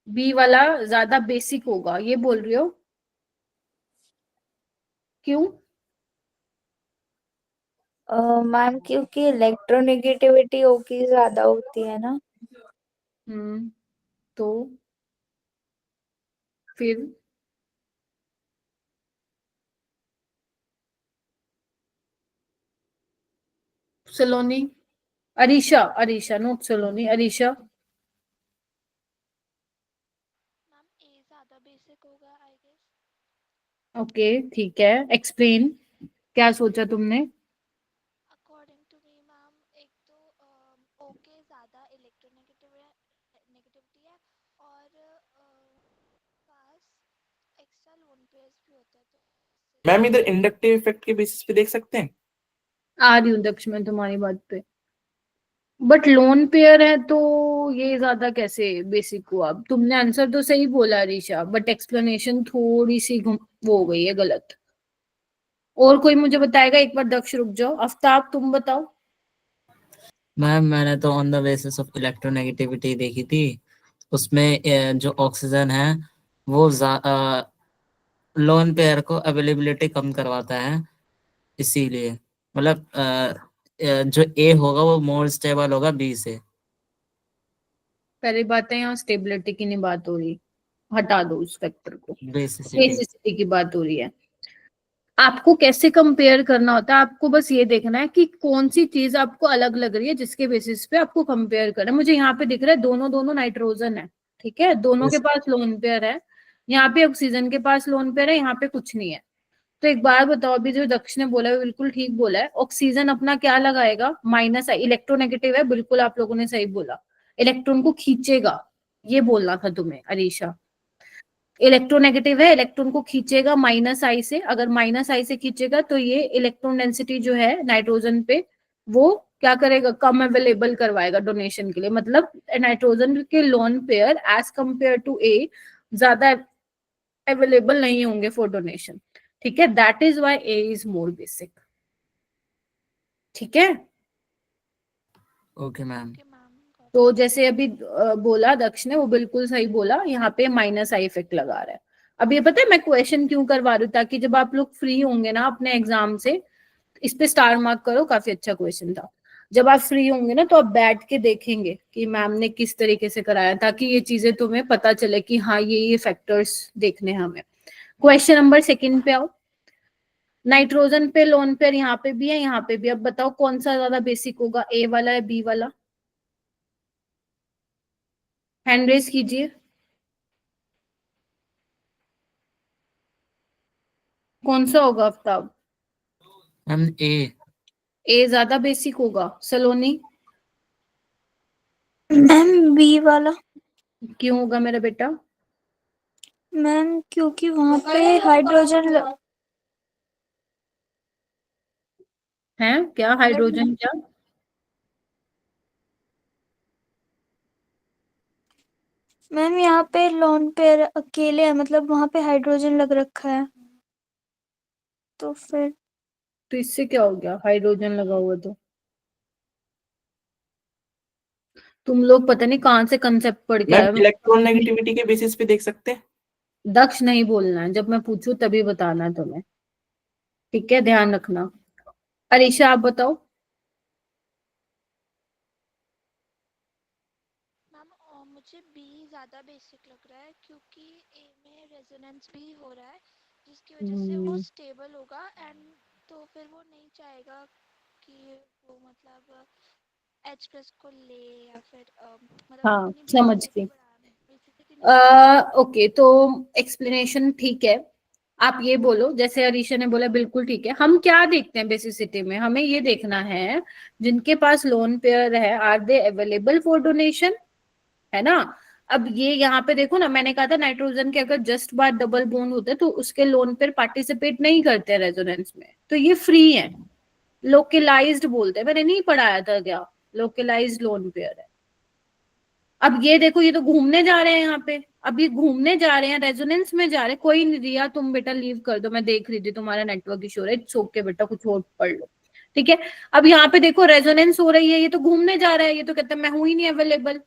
बी वाला ज्यादा बेसिक होगा, ये बोल रही हो? क्यों? मैम क्योंकि इलेक्ट्रोनेगेटिविटी ओ की ज्यादा होती है ना। तो फिर सलोनी, अरीशा, अरीशा नोट सलोनी, अरीशा। मैम ए ज्यादा बेसिक होगा आई गेस। ओके ठीक है, एक्सप्लेन, क्या सोचा तुमने? अकॉर्डिंग टू मी मैम, एक तो ओके ज्यादा इलेक्ट्रोनेगेटिविटी है, और पास एक्स्ट्रा लोन पेयर्स भी होते हैं तो मैम इधर इंडक्टिव इफेक्ट के बेसिस पे देख सकते हैं। आ रही हूँ दक्ष मैं तुम्हारी बात पे, बट लोन पेयर है तो ये ज्यादा कैसे बेसिक हुआ? अब तुमने आंसर तो सही बोला ऋषा, बट एक्सप्लेनेशन थोड़ी सी वो हो गई है गलत। और कोई मुझे बताएगा एक बार? दक्ष रुक जाओ, आफ्ताब तुम बताओ। मैम मैंने तो on the basis of electronegativity देखी थी, उसमें जो ऑक्सीजन है वो लोन पेयर को अवेलेबिलिटी कम करवाता है, इसीलिए मतलब जो ए होगा वो मोर स्टेबल होगा बी से। पहली बात है यहाँ स्टेबिलिटी की नहीं बात हो रही, हटा दो उस फैक्टर को, बेसिसिटी। बेसिसिटी की बात हो रही है। आपको कैसे कंपेयर करना होता है, आपको बस ये देखना है कि कौन सी चीज आपको अलग लग रही है जिसके बेसिस पे आपको कंपेयर करना है। मुझे यहाँ पे दिख रहा है दोनों दोनों नाइट्रोजन है, ठीक है, दोनों के पास लोन पेयर है। यहाँ पे ऑक्सीजन के पास लोन पेयर है, यहाँ पे कुछ नहीं है। तो एक बार बताओ, अभी जो दक्ष ने बोला है बिल्कुल ठीक बोला है। ऑक्सीजन अपना क्या लगाएगा? माइनस आई, इलेक्ट्रोनेगेटिव है, बिल्कुल आप लोगों ने सही बोला। इलेक्ट्रॉन को खींचेगा, ये बोलना था तुम्हें अरीशा। इलेक्ट्रोनेगेटिव है, इलेक्ट्रॉन को खींचेगा माइनस आई से, अगर माइनस आई से खींचेगा तो ये इलेक्ट्रॉन डेंसिटी जो है नाइट्रोजन पे वो क्या करेगा? कम अवेलेबल करवाएगा डोनेशन के लिए। मतलब नाइट्रोजन के lone pair as compare to A ज्यादा अवेलेबल नहीं होंगे फॉर डोनेशन, ठीक है। That is why A is more basic, ठीक है। Okay ma'am. Okay ma'am. तो जैसे अभी बोला दक्ष ने, वो बिल्कुल सही बोला, यहाँ पे माइनस आई इफेक्ट लगा रहा है। अब ये पता है मैं क्वेश्चन क्यों करवा रही हूँ? ताकि जब आप लोग फ्री होंगे ना अपने एग्जाम से, इस पे स्टार मार्क करो, काफी अच्छा क्वेश्चन था। जब आप फ्री होंगे ना तो आप बैठ के देखेंगे कि मैम ने किस तरीके से कराया, ताकि ये चीजें तुम्हें पता चले कि हाँ ये फैक्टर्स देखने हैं हमें। क्वेश्चन नंबर 2 पे आओ। नाइट्रोजन पे लोन पेयर यहाँ पे भी है, यहाँ पे भी। अब बताओ कौन सा ज्यादा बेसिक होगा, ए वाला या बी वाला? हैंड रेज कीजिए, कौन सा होगा आफ्ताब? मैम ए। ए ज्यादा बेसिक होगा। सलोनी? मैम बी वाला। क्यों होगा मेरा बेटा? मैम क्योंकि वहां पे हाइड्रोजन है क्या हाइड्रोजन क्या? मैम यहाँ पे लोन पेयर अकेले है, मतलब वहां पे हाइड्रोजन लग रखा है तो फिर तो इससे क्या हो गया हाइड्रोजन लगा हुआ? तो तुम लोग पता नहीं कहाँ से कंसेप्ट पढ़ के मैम आए हो। इलेक्ट्रॉन नेगेटिविटी के बेसिस पे देख सकते हैं। दक्ष नहीं बोलना है, जब मैं पूछू तभी बताना है तुम्हें, ठीक है, ध्यान रखना। अरीशा आप बताओ। ज़्यादा बेसिक लग रहा है क्योंकि ए में रेजोनेंस भी हो रहा है जिसकी वजह से वो स्टेबल होगा एंड तो फिर वो नहीं चाहेगा कि वो मतलब एच प्लस को ले या फिर मतलब हाँ, अपनी समझ बेसिसिटी गई। नहीं ओके, तो एक्सप्लेनेशन ठीक है। आप ये बोलो, जैसे अरीशा ने बोला बिल्कुल ठीक है। हम क्या देखते हैं बेसिसिटी में? हमें ये देखना है जिनके पास लोन पेयर है, are they available for donation, है ना। अब ये यहाँ पे देखो ना, मैंने कहा था नाइट्रोजन के अगर जस्ट बार डबल बॉन्ड होते तो उसके लोन पेयर पार्टिसिपेट नहीं करते रेजोनेंस में, तो ये फ्री है, लोकलाइज्ड बोलते हैं। मैंने नहीं पढ़ाया था क्या? लोकलाइज्ड लोन पेयर है। अब ये देखो, ये तो घूमने जा रहे हैं यहाँ पे, अब ये घूमने जा रहे हैं, रेजोनेंस में जा रहे हैं। कोई नहीं, रिया तुम बेटा लीव कर दो, मैं देख रही थी तुम्हारा नेटवर्क इशू है, इट्स ओके बेटा, कुछ और पढ़ लो, ठीक है। अब यहाँ पे देखो रेजोनेंस हो रही है, ये तो घूमने जा रहा है, ये तो कहता है मैं हूं ही नहीं अवेलेबल।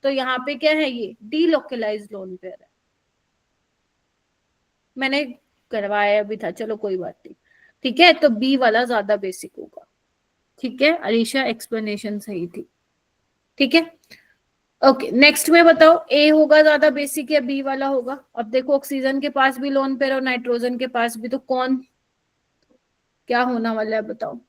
तो यहाँ पे क्या है, ये डीलोकलाइज्ड लोन पेयर है। मैंने करवाया भी था, चलो कोई बात नहीं, ठीक है। तो बी वाला ज्यादा बेसिक होगा, ठीक है। अरीशा एक्सप्लेनेशन सही थी, ठीक है। ओके, नेक्स्ट में बताओ, ए होगा ज्यादा बेसिक या बी वाला होगा? अब देखो ऑक्सीजन के पास भी लोन पेयर और नाइट्रोजन के पास भी, तो कौन क्या होना वाला है बताओ?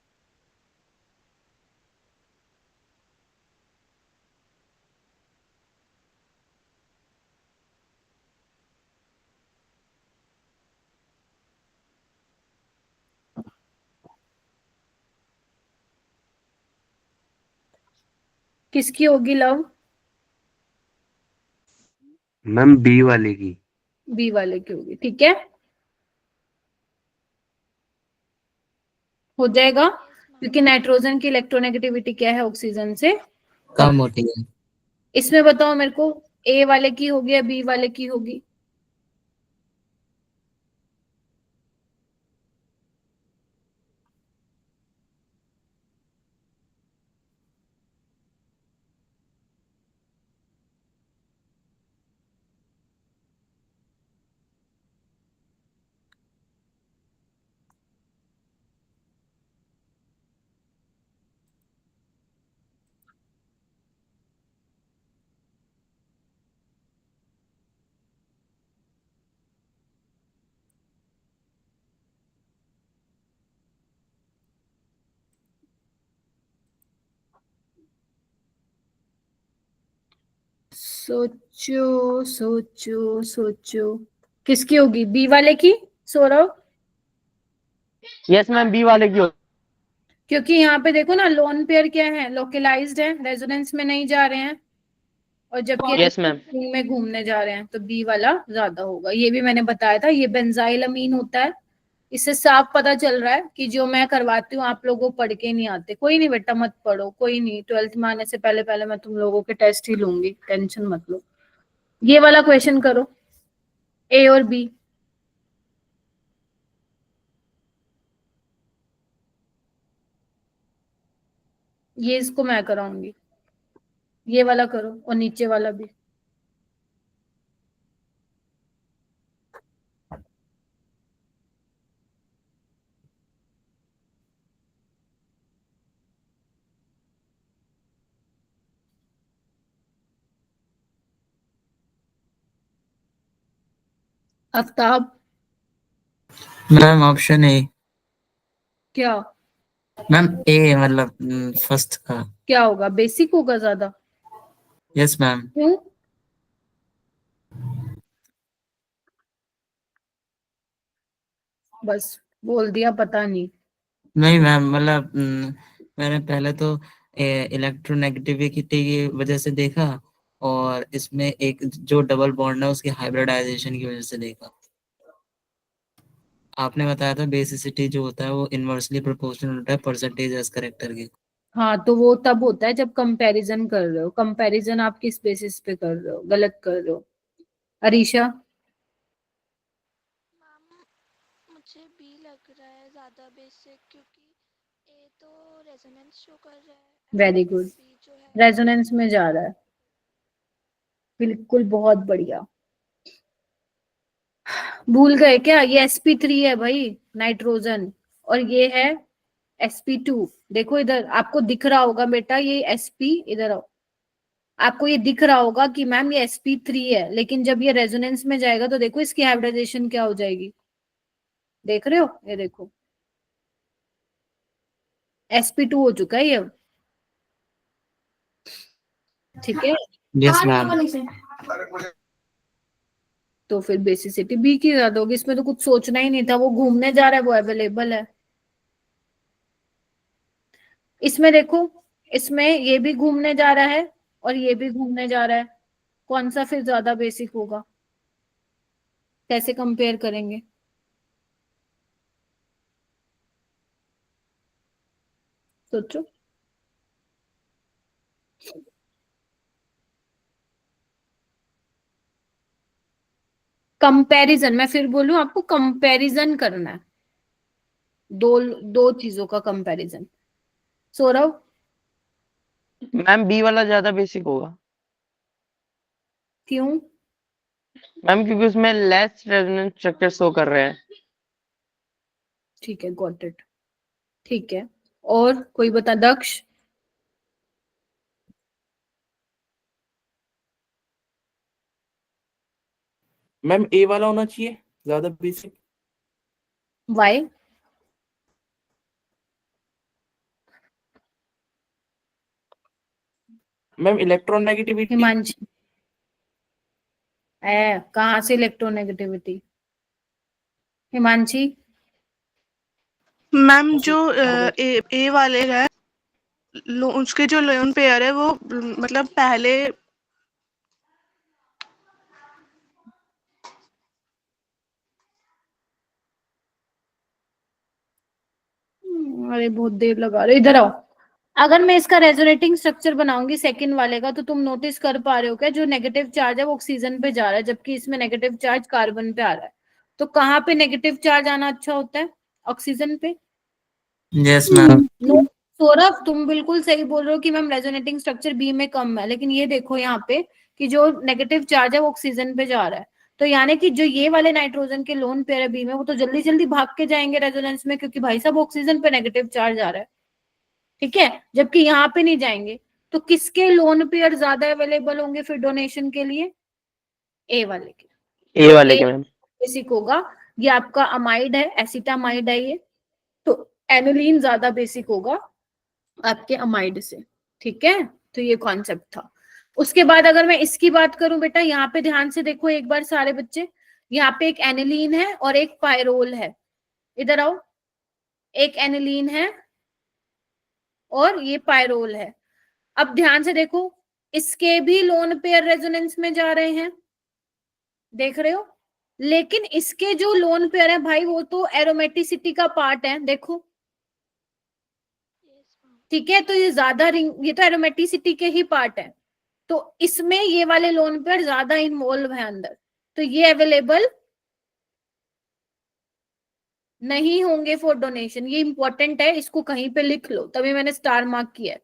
किसकी होगी लव? मैम बी वाले की। बी वाले की होगी, ठीक है, हो जाएगा। क्योंकि नाइट्रोजन की इलेक्ट्रोनेगेटिविटी क्या है ऑक्सीजन से? कम होती है। इसमें बताओ मेरे को, ए वाले की होगी या बी वाले की होगी? सोचो सोचो सोचो, किसकी होगी? बी वाले की, सौरभ? यस मैम, बी वाले की होगी। क्योंकि यहाँ पे देखो ना, लोन पेयर क्या है, लोकलाइज्ड है, रेजोनेंस में नहीं जा रहे हैं, और जबकि यस मैम। में घूमने जा रहे हैं, तो बी वाला ज्यादा होगा। ये भी मैंने बताया था, ये बेंजाइल अमीन होता है। इससे साफ पता चल रहा है कि जो मैं करवाती हूँ आप लोगों को पढ़ के नहीं आते। कोई नहीं बेटा, मत पढ़ो, कोई नहीं, 12th में आने से पहले पहले मैं तुम लोगों के टेस्ट ही लूंगी, टेंशन मत लो। ये वाला क्वेश्चन करो, ए और बी। ये इसको मैं कराऊंगी, ये वाला करो, और नीचे वाला भी। आफ्ताब? Ma'am option A. क्या? मैम ए मतलब फर्स्ट का। क्या होगा, बेसिक होगा ज्यादा? Yes ma'am. क्यों? बस बोल दिया, पता नहीं। नहीं मैम मतलब मैंने पहले तो इलेक्ट्रोनेगेटिविटी की वजह से देखा, और इसमें एक जो डबल बॉन्ड है उसकी हाइब्रिडाइजेशन की वजह से देखा। आपने बताया था बेसिसिटी जो होता है वो इनवर्सली प्रोपोर्शनल होता है परसेंटेज एज करेक्टर के। हाँ, तो वो तब होता है जब कंपैरिजन कर रहे हो। कंपैरिजन आप किस बेसिस पे कर रहे हो? गलत कर रहे हो। अरीशा? मैम मुझे बी लग रहा है ज़्यादा बेसिक क्योंकि ए तो रेजोनेंस शो कर रहा है वेरी एंड गुड, बी जो है रेजोनेंस में जा रहा है, बिल्कुल, बहुत बढ़िया। भूल गए क्या? ये sp3 है भाई, नाइट्रोजन, और ये है sp2। देखो इधर आपको दिख रहा होगा बेटा, ये sp, इधर आओ, आपको ये दिख रहा होगा कि मैम ये sp3 है, लेकिन जब ये रेजोनेंस में जाएगा तो देखो इसकी हाइब्रिडाइजेशन क्या हो जाएगी, देख रहे हो, ये देखो sp2 हो चुका है ये, ठीक है। Yes ma'am. तो फिर बेसिसिटी बी की ज्यादा होगी, इसमें तो कुछ सोचना ही नहीं था, वो घूमने जा रहा है, वो अवेलेबल है। इसमें देखो, इसमें ये भी घूमने जा रहा है और ये भी घूमने जा रहा है, कौन सा फिर ज्यादा बेसिक होगा, कैसे कंपेयर करेंगे? सोचो। कंपैरिजन, मैं फिर बोलूं आपको, कंपैरिजन करना है, दो दो चीजों का कंपैरिजन। सौरभ, मैम बी वाला ज्यादा बेसिक होगा क्यों? मैम, क्योंकि उसमें लेस रेजोनेंस स्ट्रक्चर शो कर रहे हैं। ठीक है, गॉट इट। ठीक है, और कोई बता, दक्ष? मैम ए वाला होना चाहिए ज्यादा basic. Why? Ma'am electronegativity. Himanshi, है कहाँ से इलेक्ट्रोनेगेटिविटी? हिमांशी, मैम जो ए वाले है, उसके जो लोन पेयर है वो मतलब पहले अरे बहुत देर लगा रहे, इधर आओ। अगर मैं इसका रेजोनेटिंग स्ट्रक्चर बनाऊंगी सेकंड वाले का, तो तुम नोटिस कर पा रहे हो क्या, जो नेगेटिव चार्ज है वो ऑक्सीजन पे जा रहा है, जबकि इसमें नेगेटिव चार्ज कार्बन पे आ रहा है। तो कहाँ पे नेगेटिव चार्ज आना अच्छा होता है? ऑक्सीजन पे। Yes ma'am. नो, सौरभ तुम बिल्कुल सही बोल रहे हो कि मैम रेजोनेटिंग स्ट्रक्चर बी में कम है, लेकिन ये देखो यहाँ पे कि जो नेगेटिव चार्ज है वो ऑक्सीजन पे जा रहा है, तो यानी कि जो ये वाले नाइट्रोजन के लोन पेयर है बी में, वो तो जल्दी जल्दी भाग के जाएंगे रेजोनेंस में, क्योंकि भाई साहब ऑक्सीजन पे नेगेटिव चार्ज आ रहा है, ठीक है, जबकि यहाँ पे नहीं जाएंगे। तो किसके लोन पेयर ज्यादा अवेलेबल होंगे फिर डोनेशन के लिए? ए वाले के। ए तो वाले ए के मैम। बेसिक होगा, ये आपका अमाइड है, एसिटामाइड है ये, तो एनिलीन ज्यादा बेसिक होगा आपके अमाइड से, ठीक है। तो ये कॉन्सेप्ट था। उसके बाद अगर मैं इसकी बात करूं बेटा, यहाँ पे ध्यान से देखो एक बार सारे बच्चे, यहाँ पे एक एनिलीन है और एक पायरोल है, इधर आओ, एक एनिलीन है और ये पायरोल है। अब ध्यान से देखो, इसके भी लोन पेयर रेजोनेंस में जा रहे हैं, देख रहे हो, लेकिन इसके जो लोन पेयर है भाई, वो तो एरोमेटिसिटी का पार्ट है, देखो, यस मैम। ठीक है। तो ये ज्यादा रिंग, ये तो एरोमेटिसिटी के ही पार्ट है, तो इसमें ये वाले लोन पेयर ज्यादा इन्वॉल्व है अंदर, तो ये अवेलेबल नहीं होंगे फॉर डोनेशन। ये इंपॉर्टेंट है, इसको कहीं पे लिख लो, तभी मैंने स्टार मार्क किया है।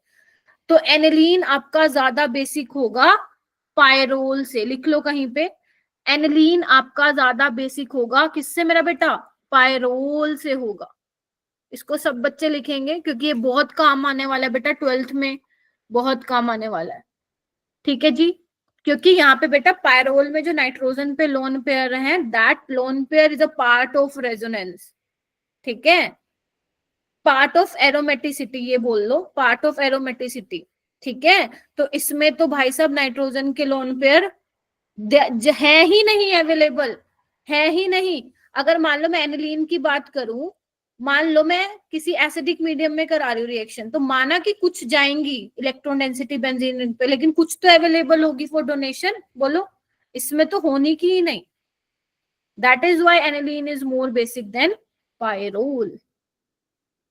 तो एनिलीन आपका ज्यादा बेसिक होगा पायरोल से, लिख लो कहीं पे, एनिलीन आपका ज्यादा बेसिक होगा किससे मेरा बेटा? पायरोल से होगा। इसको सब बच्चे लिखेंगे, क्योंकि ये बहुत काम आने वाला है बेटा, 12th में बहुत काम आने वाला है, ठीक है जी। क्योंकि यहाँ पे बेटा पायरोल में जो नाइट्रोजन पे लोन पेयर है, that lone pair is a part of resonance, ठीक है, पार्ट ऑफ एरोमेटिसिटी, ये बोल लो, पार्ट ऑफ एरोमेटिसिटी, ठीक है। तो इसमें तो भाई साहब नाइट्रोजन के लोन पेयर है ही नहीं अवेलेबल, है ही नहीं। अगर मान लो मैं एनिलीन की बात करूं, मान लो मैं किसी एसिडिक मीडियम में करा रही हूँ रिएक्शन, तो माना कि कुछ जाएंगी इलेक्ट्रॉन डेंसिटी बेंजीन पे, लेकिन कुछ तो अवेलेबल होगी फॉर डोनेशन, बोलो, इसमें तो होनी की ही नहीं। That is why aniline is more basic than pyrrole,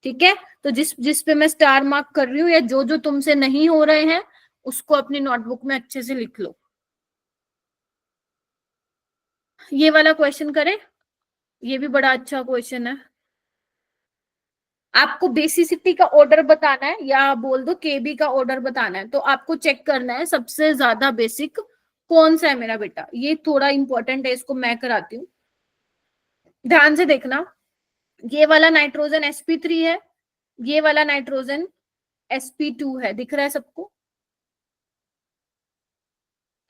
ठीक है। तो जिस जिस पे मैं स्टार मार्क कर रही हूँ, या जो जो तुमसे नहीं हो रहे हैं, उसको अपनी नोटबुक में अच्छे से लिख लो। ये वाला क्वेश्चन करें, ये भी बड़ा अच्छा क्वेश्चन है। आपको बेसिसिटी का ऑर्डर बताना है, या बोल दो केबी का ऑर्डर बताना है, तो आपको चेक करना है सबसे ज्यादा बेसिक कौन सा है मेरा बेटा। ये थोड़ा इंपॉर्टेंट है, इसको मैं कराती हूँ, ध्यान से देखना। ये वाला नाइट्रोजन sp3 है, ये वाला नाइट्रोजन sp2 है, दिख रहा है सबको?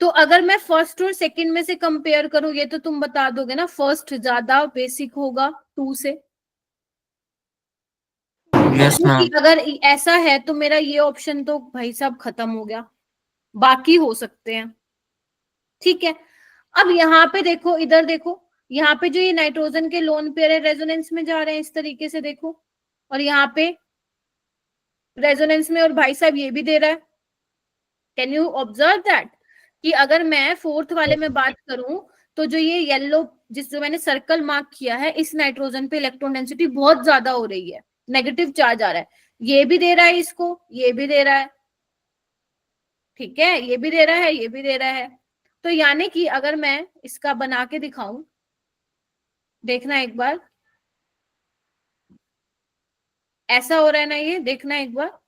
तो अगर मैं फर्स्ट और सेकंड में से कंपेयर करूं, ये तो तुम बता दोगे ना, फर्स्ट ज्यादा बेसिक होगा 2 से। यस क्योंकि मैम। अगर ऐसा है तो मेरा ये ऑप्शन तो भाई साहब खत्म हो गया, बाकी हो सकते हैं। ठीक है, अब यहाँ पे देखो, इधर देखो, यहाँ पे जो ये नाइट्रोजन के लोन पेयर है रेजोनेंस में जा रहे हैं इस तरीके से, देखो, और यहाँ पे रेजोनेंस में, और भाई साहब ये भी दे रहा है। कैन यू ऑब्जर्व दैट कि अगर मैं फोर्थ वाले में बात करूं तो जो ये येलो जो मैंने सर्कल मार्क किया है, इस नाइट्रोजन पे इलेक्ट्रॉन डेंसिटी बहुत ज्यादा हो रही है, नेगेटिव चार्ज आ रहा है। ये भी दे रहा है इसको, ये भी दे रहा है, ठीक है, ये भी दे रहा है, ये भी दे रहा है। तो यानी कि अगर मैं इसका बना के दिखाऊं, देखना एक बार, ऐसा हो रहा है ना, ये देखना एक बार।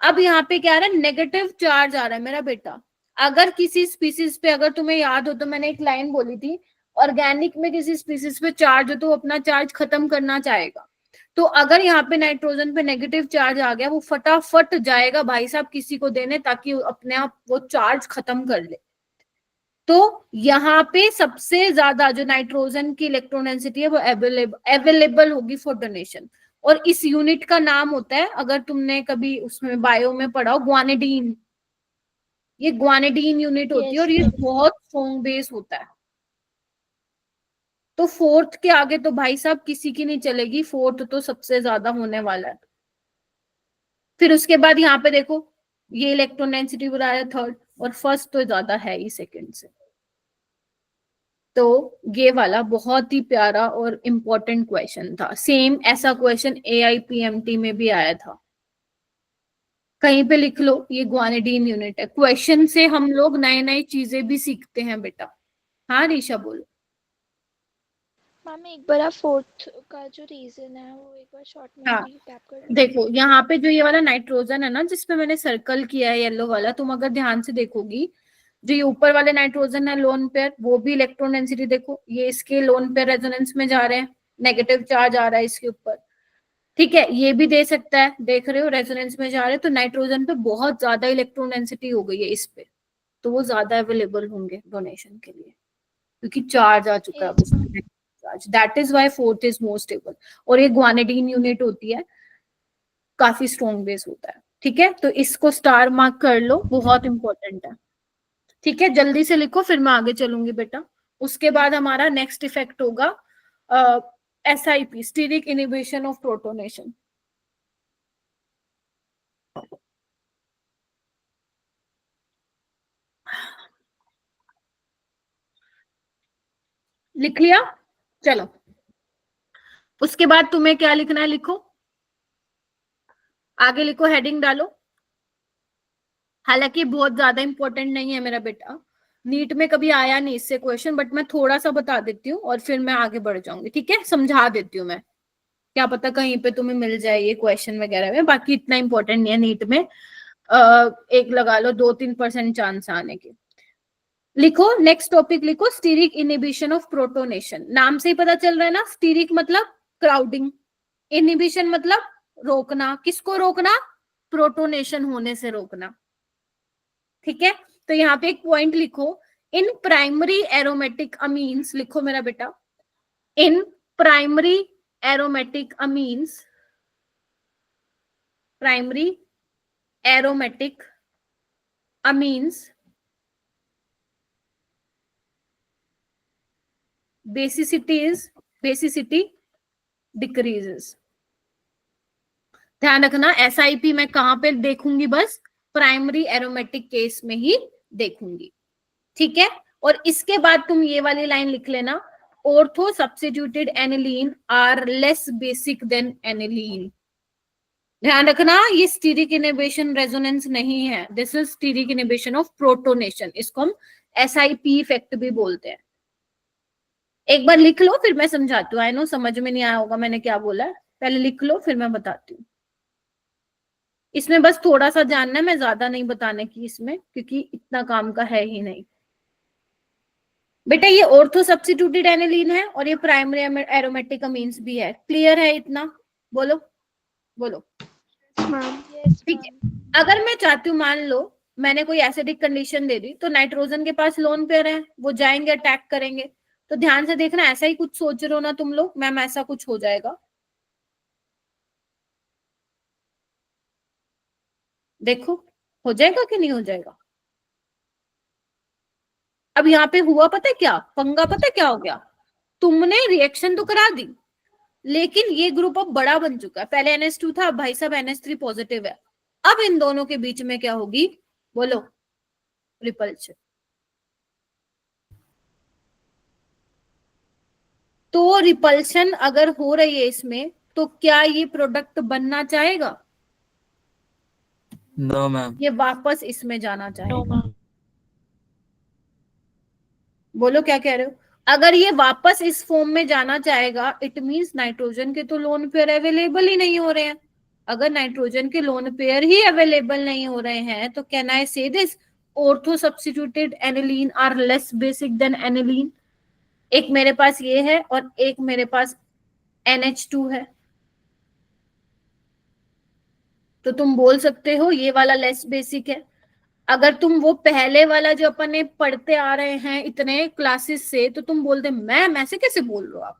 अब यहाँ पे क्या आ रहा है, नेगेटिव चार्ज आ रहा है मेरा बेटा। अगर किसी स्पीसीज पे, अगर तुम्हें याद हो तो मैंने एक लाइन बोली थी, ऑर्गेनिक में किसी स्पीसीज पे चार्ज हो तो अपना चार्ज खत्म करना चाहेगा। तो अगर यहाँ पे नाइट्रोजन पे नेगेटिव चार्ज आ गया, वो फटाफट जाएगा भाई साहब किसी को देने, ताकि अपने आप वो चार्ज खत्म कर ले। तो यहाँ पे सबसे ज्यादा जो नाइट्रोजन की इलेक्ट्रॉन डेंसिटी है वो अवेलेबल होगी फॉर डोनेशन। और इस यूनिट का नाम होता है, अगर तुमने कभी उसमें बायो में पढ़ा हो, ग्वानिडीन। ये ग्वानिडीन यूनिट होती है और ये बहुत स्ट्रॉन्ग बेस होता है। तो फोर्थ के आगे तो भाई साहब किसी की नहीं चलेगी, फोर्थ तो सबसे ज्यादा होने वाला है। फिर उसके बाद यहाँ पे देखो, ये इलेक्ट्रॉन डेंसिटी बढ़ा है थर्ड, और फर्स्ट तो ज्यादा है ही सेकंड से। तो ये वाला बहुत ही प्यारा और इम्पोर्टेंट क्वेश्चन था। सेम ऐसा क्वेश्चन AIPMT में भी आया था, कहीं पे लिख लो, ये ग्वानिडीन यूनिट है। क्वेश्चन से हम लोग नए नए चीजें भी सीखते हैं बेटा। हाँ रीशा बोलो। मैम एक बार आप फोर्थ का जो रीजन है वो एक बार शॉर्ट में हाँ, रिकैप कर दो। देखो यहाँ पे जो ये वाला नाइट्रोजन है ना, जिसपे मैंने सर्कल किया है येलो वाला, तुम अगर ध्यान से देखोगी, जो ये ऊपर वाले नाइट्रोजन है लोन पेयर, वो भी इलेक्ट्रॉन डेंसिटी देखो, ये इसके लोन पेयर रेजोनेंस में जा रहे हैं, नेगेटिव चार्ज आ रहा है इसके ऊपर। ठीक है, ये भी दे सकता है, देख रहे हो रेजोनेंस में जा रहे हैं। तो नाइट्रोजन पे बहुत ज्यादा इलेक्ट्रॉन डेंसिटी हो गई है इस पे, तो वो ज्यादा अवेलेबल होंगे डोनेशन के लिए, क्योंकि चार्ज आ चुका है उस पे charge. That is why fourth is more stable. और ये ग्वानिडीन यूनिट होती है, काफी स्ट्रॉन्ग बेस होता है। ठीक है, तो इसको स्टार मार्क कर लो, बहुत इंपॉर्टेंट है। ठीक है, जल्दी से लिखो, फिर मैं आगे चलूंगी बेटा। उसके बाद हमारा नेक्स्ट इफेक्ट होगा SIP, steric inhibition of protonation. लिख लिया? चलो, उसके बाद तुम्हें क्या लिखना है, लिखो, आगे लिखो, हेडिंग डालो। हालांकि बहुत ज्यादा इंपॉर्टेंट नहीं है मेरा बेटा, नीट में कभी आया नहीं इससे क्वेश्चन, बट मैं थोड़ा सा बता देती हूँ और फिर मैं आगे बढ़ जाऊंगी। ठीक है, समझा देती हूँ मैं, क्या पता कहीं पे तुम्हें मिल जाए ये क्वेश्चन वगैरह में। बाकी इतना इंपॉर्टेंट नहीं है नीट में, एक लगा लो 2-3% चांस आने के। लिखो, नेक्स्ट टॉपिक लिखो, स्टीरिक इनिबिशन ऑफ प्रोटोनेशन। नाम से ही पता चल रहा है ना, स्टीरिक मतलब क्राउडिंग, इनिबिशन मतलब रोकना। किसको रोकना? प्रोटोनेशन होने से रोकना। ठीक है, तो यहाँ पे एक पॉइंट लिखो, इन प्राइमरी एरोमेटिक अमीन्स, लिखो मेरा बेटा, in primary aromatic amines, primary aromatic amines basicity decreases. ध्यान रखना, SIP मैं कहां पे देखूंगी? बस प्राइमरी एरोमेटिक केस में ही देखूंगी। ठीक है, और इसके बाद तुम ये वाली लाइन लिख लेना, ortho substituted aniline are less basic than aniline. ध्यान रखना, ये स्टीरिक इनिबिशन रेजोनेंस नहीं है, this is steric inhibition of protonation. इसको हम SIP इफेक्ट भी बोलते हैं। एक बार लिख लो, फिर मैं समझाती हूँ। आई नो समझ में नहीं आया होगा मैंने क्या बोला है, पहले लिख लो फिर मैं बताती हूँ। इसमें बस थोड़ा सा जानना है, मैं ज्यादा नहीं बताने की इसमें, क्योंकि इतना काम का है ही नहीं बेटा। ये ऑर्थो सब्स्टिट्यूटेड एनिलीन है और ये प्राइमरी एरोमेटिक अमीन्स भी है। क्लियर है इतना? बोलो बोलो। ठीक है, अगर मैं चाहती हूँ, मान लो मैंने कोई एसिडिक कंडीशन दे दी, तो नाइट्रोजन के पास लोन पेयर है, वो जाएंगे अटैक करेंगे। तो ध्यान से देखना, ऐसा ही कुछ सोच रहे हो ना तुम लोग, मैम ऐसा कुछ हो जाएगा। देखो हो जाएगा कि नहीं हो जाएगा। अब यहाँ पे हुआ पता है क्या पंगा, पता है क्या हो गया, तुमने रिएक्शन तो करा दी, लेकिन ये ग्रुप अब बड़ा बन चुका है। पहले NH2 था, अब भाई साहब NH3 पॉजिटिव है। अब इन दोनों के बीच में क्या होगी, बोलो, रिपल्शन। तो रिपल्शन अगर हो रही है इसमें, तो क्या ये प्रोडक्ट बनना चाहेगा? No ma'am. ये वापस इसमें जाना नो चाहेगा। मैम। बोलो क्या कह रहे हो? अगर ये वापस इस फॉर्म में जाना चाहेगा, इट मींस नाइट्रोजन के तो लोन पेयर अवेलेबल ही नहीं हो रहे हैं। अगर नाइट्रोजन के लोन पेयर ही अवेलेबल नहीं हो रहे हैं, तो can I say this ortho substituted aniline are less basic than aniline. एक मेरे पास ये है और एक मेरे पास NH2 है, तो तुम बोल सकते हो ये वाला लेस बेसिक है। अगर तुम वो पहले वाला जो अपन ने पढ़ते आ रहे हैं इतने क्लासेस से, तो तुम बोलते मैम ऐसे कैसे बोल रहे हो आप,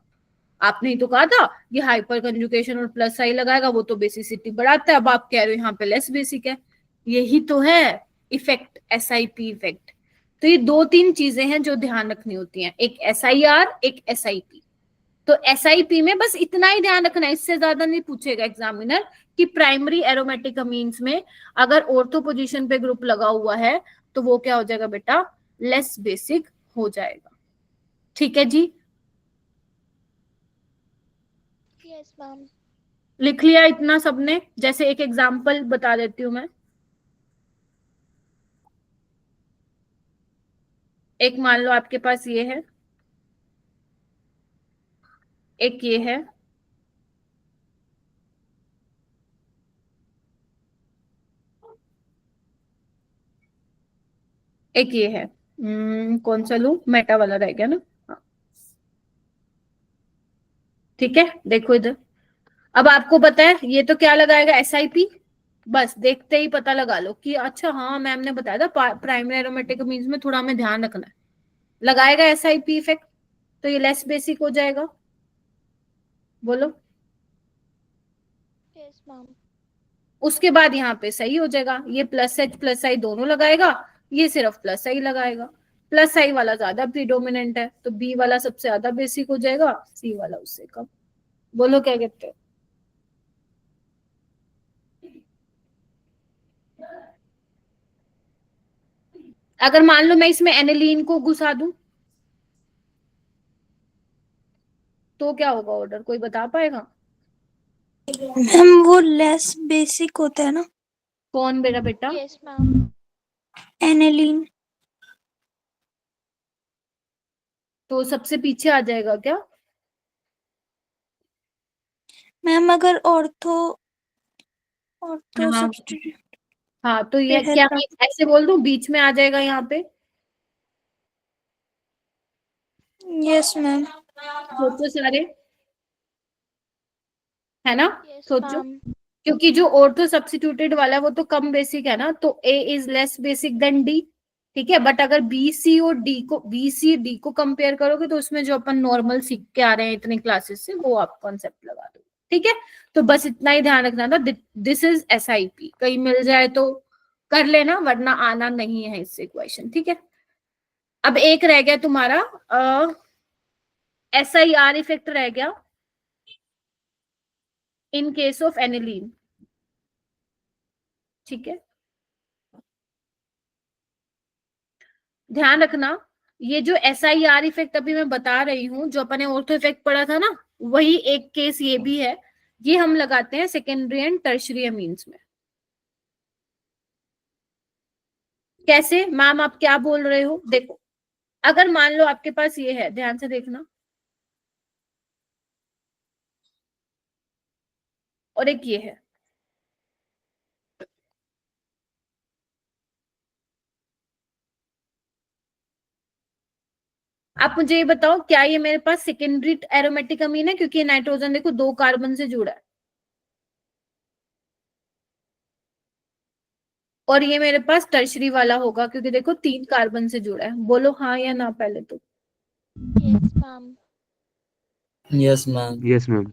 आपने ही तो कहा था ये हाइपर कंजुगेशन और प्लस आई लगाएगा वो तो बेसिसिटी बढ़ाता है, अब आप कह रहे हो यहाँ पे लेस बेसिक है। यही तो है इफेक्ट, SIP इफेक्ट। तो ये दो तीन चीजें हैं जो ध्यान रखनी होती हैं, एक SIR एक SIP। तो SIP में बस इतना ही ध्यान रखना, इससे ज्यादा नहीं पूछेगा एग्जामिनर कि प्राइमरी एरोमेटिक अमीन्स में अगर ऑर्थो पोजीशन पे ग्रुप लगा हुआ है तो वो क्या हो जाएगा बेटा, लेस बेसिक हो जाएगा। ठीक है जी, यस मैम। लिख लिया इतना सबने? जैसे एक एग्जांपल बता देती हूँ मैं, एक मान लो आपके पास ये है, एक ये है, एक ये है। कौन सा लू, मेटा वाला रह गया ना। हाँ, ठीक है, देखो इधर। अब आपको पता है ये तो क्या लगाएगा, SIP। बस देखते ही पता लगा लो कि अच्छा हाँ मैम ने बताया था प्राइमरी एरोमेटिक मींस में थोड़ा हमें ध्यान रखना है, लगाएगा SIP इफेक्ट, तो ये लेस बेसिक हो जाएगा। बोलो। Yes ma'am. उसके बाद यहाँ पे सही हो जाएगा, ये +H +I दोनों लगाएगा, ये सिर्फ +I लगाएगा। +I वाला ज्यादा प्रीडोमिनेंट है, तो B वाला सबसे ज्यादा बेसिक हो जाएगा, C वाला उससे कम। बोलो क्या कहते हो? अगर मान लो मैं इसमें एनिलीन को घुसा दूं तो क्या होगा ऑर्डर, कोई बता पाएगा? मैम वो लेस बेसिक होता है ना, कौन मेरा बेटा? Yes ma'am. एनिलीन। तो सबसे पीछे आ जाएगा क्या? मैम अगर ऑर्थो ऑर्थो हाँ सब्स्टिट्यूट हाँ, तो पे ये है क्या तब। मैं ऐसे बोल दूं बीच में आ जाएगा यहाँ पे? Yes ma'am. सोचो सारे, है ना? यस सोचो, मैम। क्योंकि जो ऑर्थो सब्स्टिट्यूटेड वाला है वो तो कम बेसिक है ना, तो A is less basic than D। ठीक है, बट अगर B C D को कंपेयर करोगे तो उसमें जो अपन नॉर्मल सीख के आ रहे हैं इतने क्लासेस से, वो आप कॉन्सेप्ट लगा दो। ठीक है, तो बस इतना ही ध्यान रखना था, दिस इज SIP। कहीं मिल जाए तो कर लेना, वरना आना नहीं है इससे क्वेश्चन। ठीक है, अब एक रह गया तुम्हारा SIR इफेक्ट रह गया इन केस ऑफ एनिलीन। ठीक है, ध्यान रखना, ये जो SIR इफेक्ट अभी मैं बता रही हूँ, जो अपने ऑर्थो इफेक्ट पढ़ा था ना, वही एक केस ये भी है। ये हम लगाते हैं सेकेंडरी एंड टर्शियरी अमीन्स में। कैसे मैम, आप क्या बोल रहे हो? देखो, अगर मान लो आपके पास ये है, ध्यान से देखना, और एक ये है, आप मुझे ये बताओ क्या ये मेरे पास सेकेंडरी एरोमेटिक अमीन है? क्योंकि ये नाइट्रोजन देखो 2 कार्बन से जुड़ा है, और ये मेरे पास टर्शरी वाला होगा क्योंकि देखो 3 कार्बन से जुड़ा है। बोलो हाँ या ना पहले तो। Yes ma'am. Yes ma'am. Yes ma'am.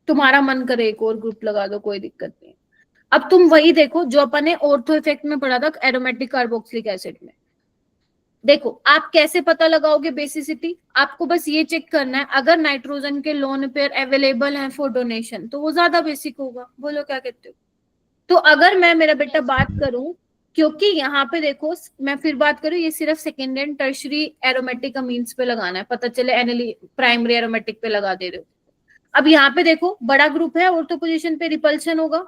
तुम्हारा मन करे एक और ग्रुप लगा दो, कोई दिक्कत नहीं। अब तुम वही देखो जो अपन ने ऑर्थो इफेक्ट में पढ़ा था एरोमेटिक कार्बोक्सिलिक एसिड में। देखो आप कैसे पता लगाओगे बेसिसिटी, आपको बस ये चेक करना है अगर नाइट्रोजन के लोन पेयर अवेलेबल हैं फॉर डोनेशन तो वो ज्यादा बेसिक होगा। बोलो क्या कहते हो। तो अगर मैं मेरा बेटा बात करूं, क्योंकि यहाँ पे देखो मैं फिर बात करूं, ये सिर्फ secondary and tertiary aromatic amines पे लगाना है, पता चले एनली प्राइमरी एरोमेटिक पे लगा दे रहे हो। अब यहाँ पे देखो बड़ा ग्रुप है, ऑर्थो पोजीशन पे रिपल्शन होगा,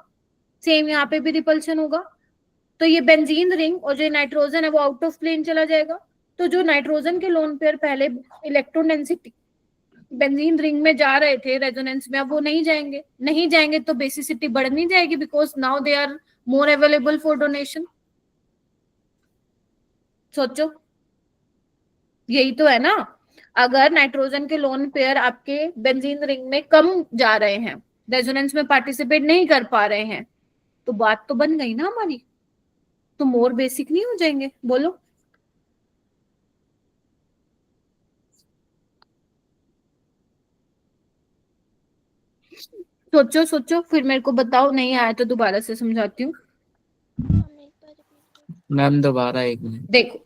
सेम यहाँ पे भी रिपल्शन होगा। तो ये बेंजीन रिंग और जो नाइट्रोजन है वो आउट ऑफ प्लेन चला जाएगा। तो जो नाइट्रोजन के लोन पेयर पहले इलेक्ट्रॉन डेंसिटी बेंजीन रिंग में जा रहे थे रेजोनेंस में, अब वो नहीं जाएंगे। नहीं जाएंगे तो बेसिसिटी बढ़ नहीं जाएगी because now they are more available for donation. सोचो यही तो है ना। अगर नाइट्रोजन के लोन पेयर आपके बेंजीन रिंग में कम जा रहे हैं, रेजोनेंस में पार्टिसिपेट नहीं कर पा रहे हैं, तो बात तो बन गई ना हमारी, तो मोर बेसिक नहीं हो जाएंगे। बोलो सोचो सोचो फिर मेरे को बताओ, नहीं आया तो दोबारा से समझाती हूँ। हम एक बार रिपीट कर। मैम दोबारा एक मिनट। देखो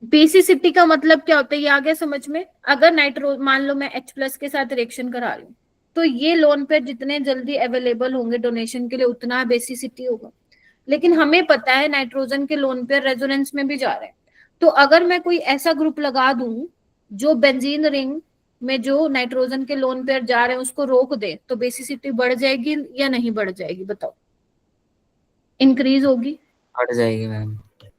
बेसिसिटी का मतलब क्या होता है, ये आ गया समझ में। अगर नाइट्रो मान लो मैं H+ के साथ रिएक्शन करा रही हूँ तो ये लोन पेयर जितने जल्दी अवेलेबल होंगे डोनेशन के लिए उतना बेसिसिटी होगा। लेकिन हमें पता है नाइट्रोजन के लोन पेयर रेजोनेंस में भी जा रहे हैं, तो अगर मैं कोई ऐसा ग्रुप लगा दूं जो बेंजीन रिंग में जो नाइट्रोजन के लोन पेयर जा रहे हैं उसको रोक दे, तो बेसिसिटी बढ़ जाएगी या नहीं बढ़ जाएगी बताओ। इंक्रीज होगी। बढ़ जाएगी मैम।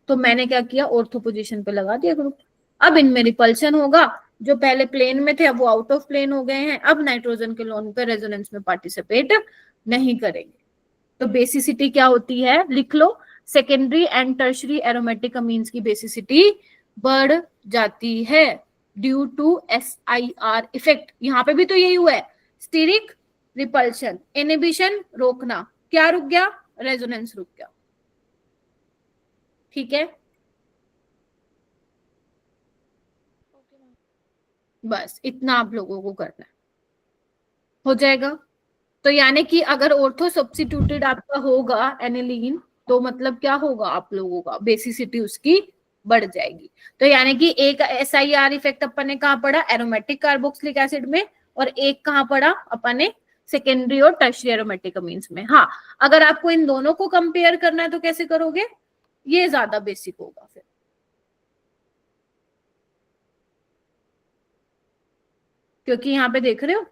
तो मैंने क्या किया, ऑर्थो पोजीशन पे लगा दिया ग्रुप। अब इनमें रिपल्शन होगा, जो पहले प्लेन में थे अब वो आउट ऑफ प्लेन हो गए हैं, अब नाइट्रोजन के लोन पे रेजोनेंस में पार्टिसिपेट नहीं करेंगे। तो बेसिसिटी क्या होती है लिख लो, secondary and tertiary aromatic amines की बेसिसिटी बढ़ जाती है ड्यू टू SIR इफेक्ट। यहाँ पे भी तो यही हुआ है, स्टीरिक रिपल्शन, इनहिबिशन रोकना, क्या रुक गया, रेजोनेंस रुक गया। ठीक है ओके मैम। बस इतना आप लोगों को करना है, हो जाएगा। तो यानी कि अगर ऑर्थो सब्स्टिट्यूटेड आपका होगा एनिलीन तो मतलब क्या होगा आप लोगों का, बेसिसिटी उसकी बढ़ जाएगी। तो यानी कि एक SIR इफेक्ट अपन ने कहाँ पढ़ा, एरोमेटिक कार्बोक्सिलिक एसिड में, और एक कहाँ पढ़ा अपन ने, सेकेंडरी और टर्शियरी एरोमेटिक अमीन्स में। हाँ अगर आपको इन दोनों को कंपेयर करना है तो कैसे करोगे, ये ज्यादा बेसिक होगा फिर। क्योंकि यहाँ पे देख रहे हो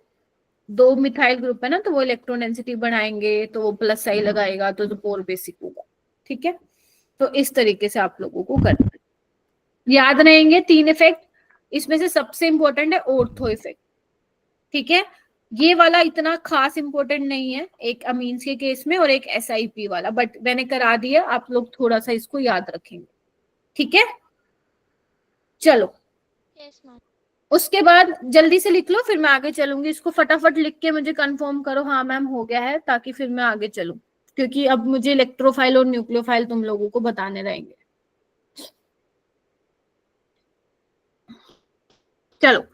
2 मिथाइल ग्रुप है ना, तो वो इलेक्ट्रॉन डेंसिटी बढ़ाएंगे तो वो प्लस आई लगाएगा तो और बेसिक होगा। ठीक है तो इस तरीके से आप लोगों को करना है, याद रहेंगे 3 इफेक्ट। इसमें से सबसे इंपॉर्टेंट है ऑर्थो इफेक्ट। ठीक है ये वाला इतना खास इंपॉर्टेंट नहीं है एक अमीन्स के केस में और एक SIP वाला, बट मैंने करा दिया, आप लोग थोड़ा सा इसको याद रखेंगे। ठीक है चलो यस मैम। उसके बाद जल्दी से लिख लो फिर मैं आगे चलूंगी। इसको फटाफट लिख के मुझे कंफर्म करो हाँ मैम हो गया है, ताकि फिर मैं आगे चलूं, क्योंकि अब मुझे इलेक्ट्रोफाइल और न्यूक्लियोफाइल तुम लोगों को बताने रहेंगे। चलो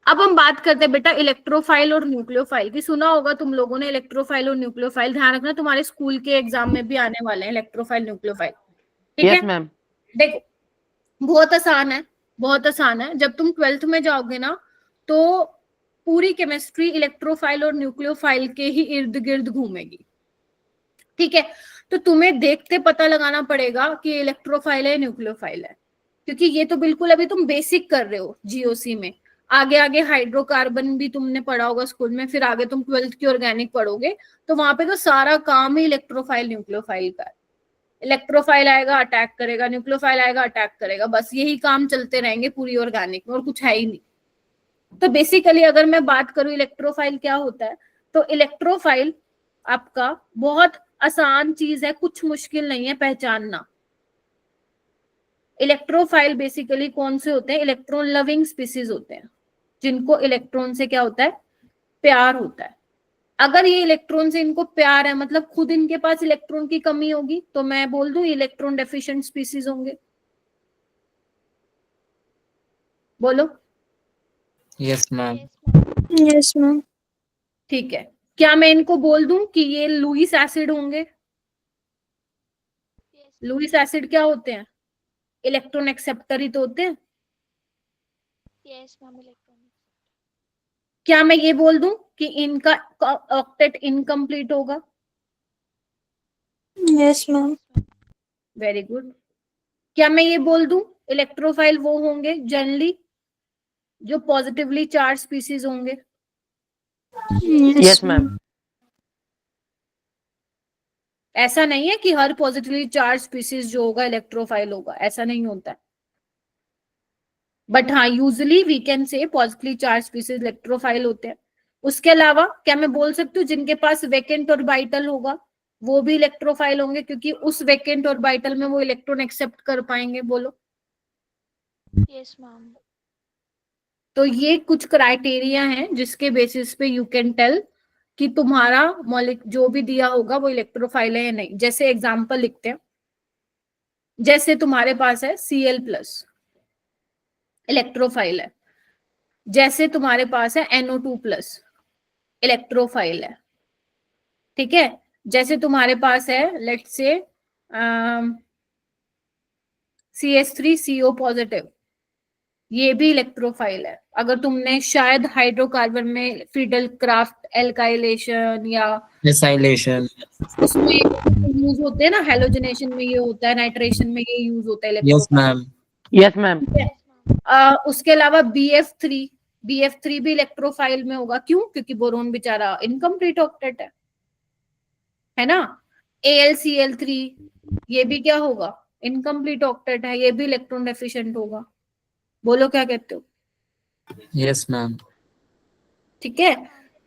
अब हम बात करते हैं बेटा इलेक्ट्रोफाइल और न्यूक्लियोफाइल की। सुना होगा तुम लोगों ने इलेक्ट्रोफाइल और न्यूक्लियोफाइल, ध्यान रखना तुम्हारे स्कूल के एग्जाम में भी आने वाले हैं इलेक्ट्रोफाइल न्यूक्लियोफाइल। ठीक यस है मैम। देखो बहुत आसान है, बहुत आसान है। जब तुम 12th में जाओगे ना तो पूरी केमिस्ट्री इलेक्ट्रोफाइल और न्यूक्लियोफाइल के ही इर्द गिर्द घूमेगी। ठीक है तो तुम्हें देखते पता लगाना पड़ेगा कि इलेक्ट्रोफाइल है न्यूक्लियोफाइल है, क्योंकि ये तो बिल्कुल अभी तुम बेसिक कर रहे हो GOC में। आगे आगे हाइड्रोकार्बन भी तुमने पढ़ा होगा स्कूल में, फिर आगे तुम 12th की ऑर्गेनिक पढ़ोगे तो वहां पे तो सारा काम ही इलेक्ट्रोफाइल न्यूक्लियोफाइल का है। इलेक्ट्रोफाइल आएगा अटैक करेगा, न्यूक्लियोफाइल आएगा अटैक करेगा, बस यही काम चलते रहेंगे पूरी ऑर्गेनिक में और कुछ है ही नहीं। तो बेसिकली अगर मैं बात करूं इलेक्ट्रोफाइल क्या होता है, तो इलेक्ट्रोफाइल आपका बहुत आसान चीज है, कुछ मुश्किल नहीं है पहचानना। इलेक्ट्रोफाइल बेसिकली कौन से होते हैं, इलेक्ट्रॉन लविंग स्पीसीज होते हैं, जिनको इलेक्ट्रॉन से क्या होता है, प्यार होता है। अगर ये इलेक्ट्रॉन से इनको प्यार है, मतलब खुद इनके पास इलेक्ट्रॉन की कमी होगी, तो मैं बोल दूं इलेक्ट्रॉन डेफिशिएंट स्पीसीज होंगे। बोलो। Yes ma'am. Yes ma'am. ठीक है, क्या मैं इनको बोल दूं कि ये लुईस एसिड होंगे? लुईस एसिड क्या होते हैं? इलेक्ट्रॉन एक्सेप्टर ही तो होते हैं। Yes ma'am, electronic. क्या मैं ये बोल दूं कि इनका ऑक्टेट इनकम्प्लीट होगा? Yes ma'am. Very good. क्या मैं ये बोल दूं इलेक्ट्रोफाइल वो होंगे जनरली जो पॉजिटिवली चार्ज स्पीसीज होंगे? Yes ma'am. ऐसा नहीं है कि हर पॉजिटिवली चार्ज स्पीसीज जो होगा इलेक्ट्रोफाइल होगा, ऐसा नहीं होता है। बट हाँ, usually we can say positively charge species electrophile होते हैं। उसके अलावा क्या मैं बोल सकती हूँ जिनके पास वेकेंट ऑर्बिटल होगा वो भी इलेक्ट्रोफाइल होंगे, क्योंकि उस वेकेंट ऑर्बिटल में वो इलेक्ट्रॉन एक्सेप्ट कर पाएंगे? बोलो। Yes ma'am. तो ये कुछ क्राइटेरिया हैं जिसके बेसिस पे यू कैन टेल कि तुम्हारा मॉलिक जो भी दिया होगा वो इलेक्ट्रोफाइल है या नहीं। जैसे एग्जांपल लिखते हैं, जैसे तुम्हारे पास है Cl+ इलेक्ट्रोफाइल है, जैसे तुम्हारे पास है NO2+ इलेक्ट्रोफाइल है, ठीक है। जैसे तुम्हारे पास है लेट्स से CH3CO+, ये भी इलेक्ट्रोफाइल है। अगर तुमने शायद हाइड्रोकार्बन में फिडल क्राफ्ट एल्काइलेशन या मिसाइलेशन। उसमें यूज होते हैं ना, हेलोजनेशन में ये होता है, नाइट्रेशन में ये यूज होता है yes electrophile. Ma'am. Yes ma'am. उसके अलावा BF3 भी इलेक्ट्रोफाइल में होगा। क्यों? क्योंकि बोरोन बेचारा इनकम्प्लीट ऑक्टेट है ना। AlCl3 ये भी क्या होगा? इनकम्प्लीट ऑक्टेट है, ये भी इलेक्ट्रॉन डेफिशिएंट होगा। बोलो क्या कहते हो? Yes ma'am. ठीक है,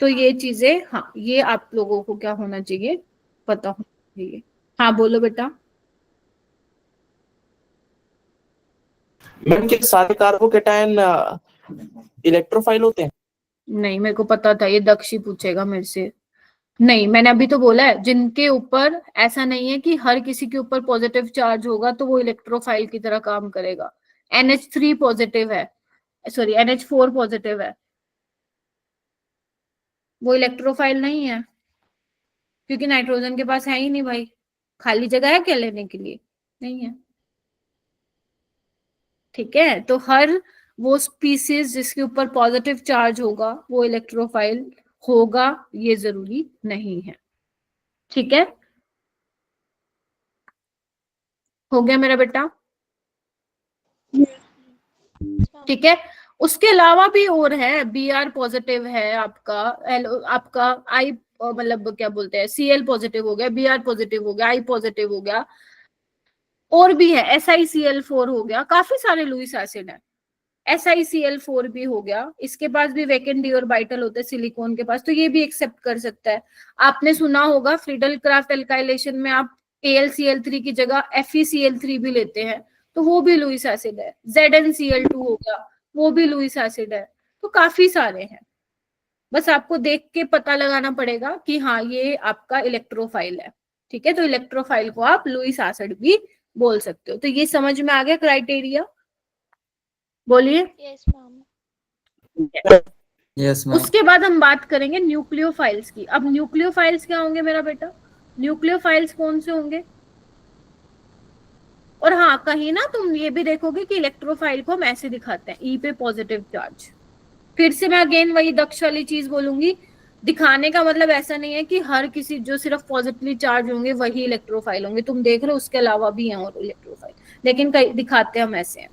तो ये चीजें, हाँ, ये आप लोगों को क्या होना चाहिए, पता होना चाहिए। हाँ बोलो बेटा। मैम क्या सारे कार्बोकेटायन इलेक्ट्रोफाइल होते हैं? नहीं, मेरे को पता था ये दक्षी पूछेगा मेरे से। नहीं, मैंने अभी तो बोला है जिनके ऊपर ऐसा नहीं है कि हर किसी के ऊपर पॉजिटिव चार्ज होगा तो वो इलेक्ट्रोफाइल की तरह काम करेगा। NH3 पॉजिटिव है, सॉरी NH4 पॉजिटिव है, वो इलेक्ट्रोफाइल नहीं है, क्योंकि नाइट्रोजन के पास है ही नहीं भाई, खाली जगह है क्या लेने के लिए? नहीं है। ठीक है, तो हर वो स्पीसीज जिसके ऊपर पॉजिटिव चार्ज होगा वो इलेक्ट्रोफाइल होगा, ये जरूरी नहीं है। ठीक है, हो गया मेरा बेटा? ठीक है, उसके अलावा भी और है। Br पॉजिटिव है आपका, आपका आई मतलब क्या बोलते हैं, Cl पॉजिटिव हो गया, Br पॉजिटिव हो गया, I पॉजिटिव हो गया, और भी है SiCl4 हो गया, काफी सारे लुईस एसिड है। SiCl4 भी हो गया, इसके पास भी वैकेंट डी ऑर्बिटल होते हैं सिलिकॉन के पास, तो ये भी एक्सेप्ट कर सकता है। आपने सुना होगा फ्रीडल क्राफ्ट एल्काइलेशन में आप AlCl3 की जगह FeCl3 भी लेते हैं, तो वो भी लुईस एसिड है। ZnCl2 हो गया, वो भी लुईस एसिड है। तो काफी सारे हैं, बस आपको देख के पता लगाना पड़ेगा कि हाँ ये आपका इलेक्ट्रोफाइल है। ठीक है, तो इलेक्ट्रोफाइल को आप लुईस एसिड भी बोल सकते हो। तो ये समझ में आ गया क्राइटेरिया? बोलिए। Yes ma'am. Yes ma'am. उसके बाद हम बात करेंगे न्यूक्लियोफाइल्स की। अब न्यूक्लियोफाइल्स क्या होंगे मेरा बेटा? न्यूक्लियोफाइल्स कौन से होंगे? और हाँ, कहीं ना तुम ये भी देखोगे कि इलेक्ट्रोफाइल को हम ऐसे दिखाते हैं, E पे पॉजिटिव चार्ज। फिर से मैं अगेन वही दक्ष वाली चीज बोलूंगी, दिखाने का मतलब ऐसा नहीं है कि हर किसी जो सिर्फ पॉजिटिवली चार्ज होंगे वही इलेक्ट्रोफाइल होंगे। तुम देख रहे हो उसके अलावा भी हैं और इलेक्ट्रोफाइल, लेकिन कई दिखाते हैं हम ऐसे हैं।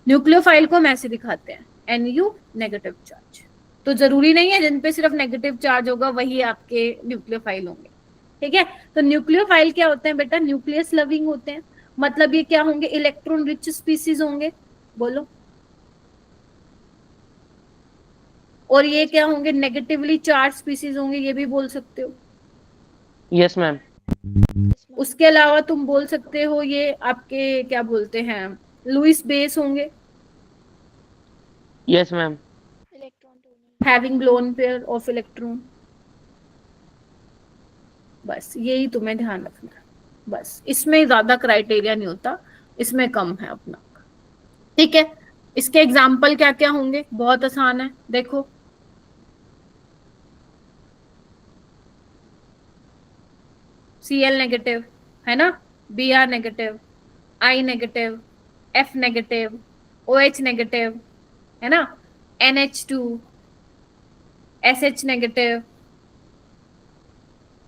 न्यूक्लियोफाइल को हम ऐसे दिखाते हैं, NU नेगेटिव चार्ज। तो जरूरी नहीं है जिन पे सिर्फ नेगेटिव चार्ज होगा वही आपके न्यूक्लियोफाइल होंगे। ठीक है, तो न्यूक्लियोफाइल क्या होते हैं बेटा? न्यूक्लियस लविंग होते हैं, मतलब ये क्या होंगे? इलेक्ट्रॉन रिच स्पीसीज होंगे। बोलो। और ये क्या होंगे? नेगेटिवली चार्ज स्पीसीज होंगे, ये भी बोल सकते हो। Yes ma'am. उसके अलावा तुम बोल सकते हो ये आपके क्या बोलते हैं, लुईस बेस होंगे, yes ma'am. Electron having lone pair of electron. बस यही तुम्हें ध्यान रखना है, बस इसमें ज्यादा क्राइटेरिया नहीं होता, इसमें कम है अपना। ठीक है, इसके एग्जाम्पल क्या क्या होंगे, बहुत आसान है, देखो। Cl नेगेटिव है ना, Br negative, I negative, F negative, OH negative है ना, NH2, SH नेगेटिव,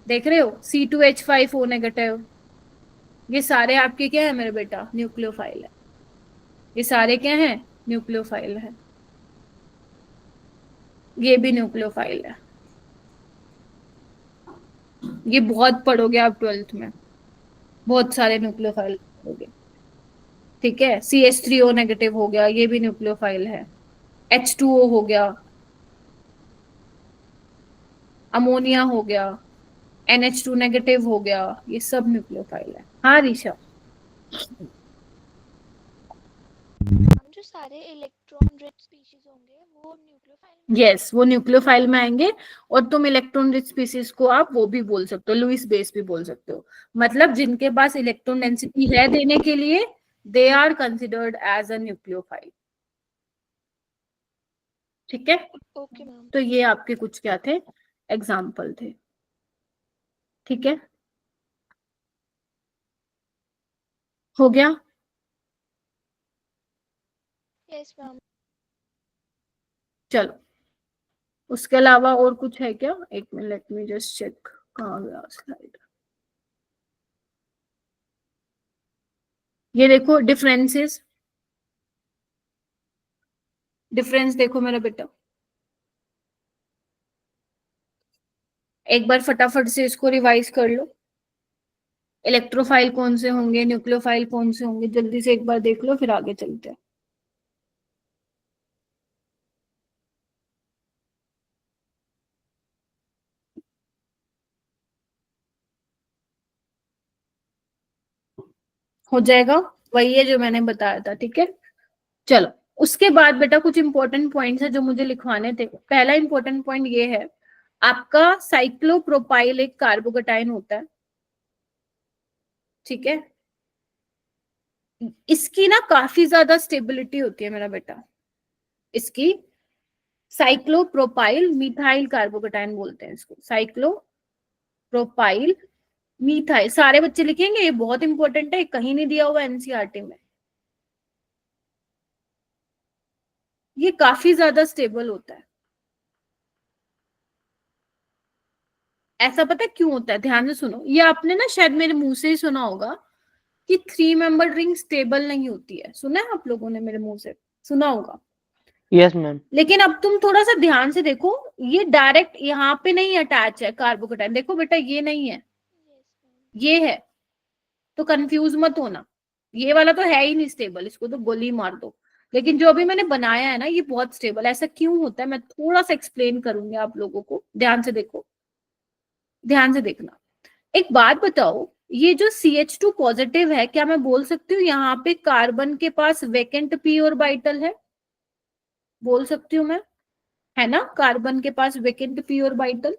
देख रहे हो, C2H5O नेगेटिव, ये सारे आपके क्या है मेरे बेटा, न्यूक्लियोफाइल है, ये सारे क्या हैं, न्यूक्लियोफाइल है, ये भी न्यूक्लियोफाइल है, ये बहुत पढ़ोगे आप 12th में, बहुत सारे न्यूक्लियोफाइल पढ़ोगे। ठीक है, CH3O नेगेटिव हो गया, ये भी न्यूक्लियोफाइल है, H2O हो गया, अमोनिया हो गया, NH2 नेगेटिव हो गया, ये सब न्यूक्लियोफाइल है। हाँ ऋषा, हम जो सारे इलेक्ट्रॉन रिच स्पीशीज होंगे वो न्यूक्लियोफाइल में यस वो न्यूक्लियोफाइल में आएंगे, और तुम इलेक्ट्रॉन रिच स्पीसीज को आप वो भी बोल सकते हो, लुईस बेस भी बोल सकते हो, मतलब जिनके पास इलेक्ट्रॉन डेंसिटी है देने के लिए, they are considered as a nucleophile. ठीक है, ओके मैम। तो ये आपके कुछ क्या थे, एग्जाम्पल थे। ठीक है, हो गया। Yes ma'am. चलो, उसके अलावा और कुछ है क्या, एक minute, let me just check, कहाँ गया स्लाइड। ये देखो डिफरेंसेस, डिफरेंस देखो मेरा बेटा, एक बार फटाफट से इसको रिवाइज कर लो, इलेक्ट्रोफाइल कौन से होंगे, न्यूक्लियोफाइल कौन से होंगे, जल्दी से एक बार देख लो, फिर आगे चलते हैं। हो जाएगा, वही है जो मैंने बताया था। ठीक है, चलो, उसके बाद बेटा कुछ इंपॉर्टेंट पॉइंट्स है जो मुझे लिखवाने थे। पहला इंपॉर्टेंट पॉइंट ये है, आपका साइक्लोप्रोपाइल एक कार्बोकेटाइन होता है। ठीक है, इसकी ना काफी ज्यादा स्टेबिलिटी होती है मेरा बेटा, इसकी साइक्लोप्रोपाइल मिथाइल कार्बोकेटाइन बोलते हैं इसको, साइक्लोप्रोपाइल मिथाइल, सारे बच्चे लिखेंगे, ये बहुत इंपॉर्टेंट है, कहीं नहीं दिया हुआ एनसीईआरटी में, ये काफी ज्यादा स्टेबल होता है। ऐसा पता है क्यों होता है, ध्यान से सुनो, ये आपने ना शायद मेरे मुंह से ही सुना होगा कि 3 मेंबर रिंग स्टेबल नहीं होती है, सुना है आप लोगों ने मेरे मुंह से, सुना होगा। Yes ma'am. लेकिन अब तुम थोड़ा सा ध्यान से देखो, ये डायरेक्ट यहाँ पे नहीं अटैच है कार्बोकेटाइन, देखो बेटा ये नहीं है, ये है, तो कंफ्यूज मत होना, ये वाला तो है ही नहीं स्टेबल, इसको तो गोली मार दो। लेकिन जो अभी मैंने बनाया है ना, ये बहुत स्टेबल, ऐसा क्यों होता है मैं थोड़ा सा एक्सप्लेन करूंगी आप लोगों को, ध्यान से देखो, ध्यान से देखना। एक बात बताओ, ये जो CH2 पॉजिटिव है, क्या मैं बोल सकती हूँ यहाँ पे कार्बन के पास वेकेंट p ऑर्बिटल है, बोल सकती हूँ मैं, है ना, कार्बन के पास वेकेंट p ऑर्बिटल।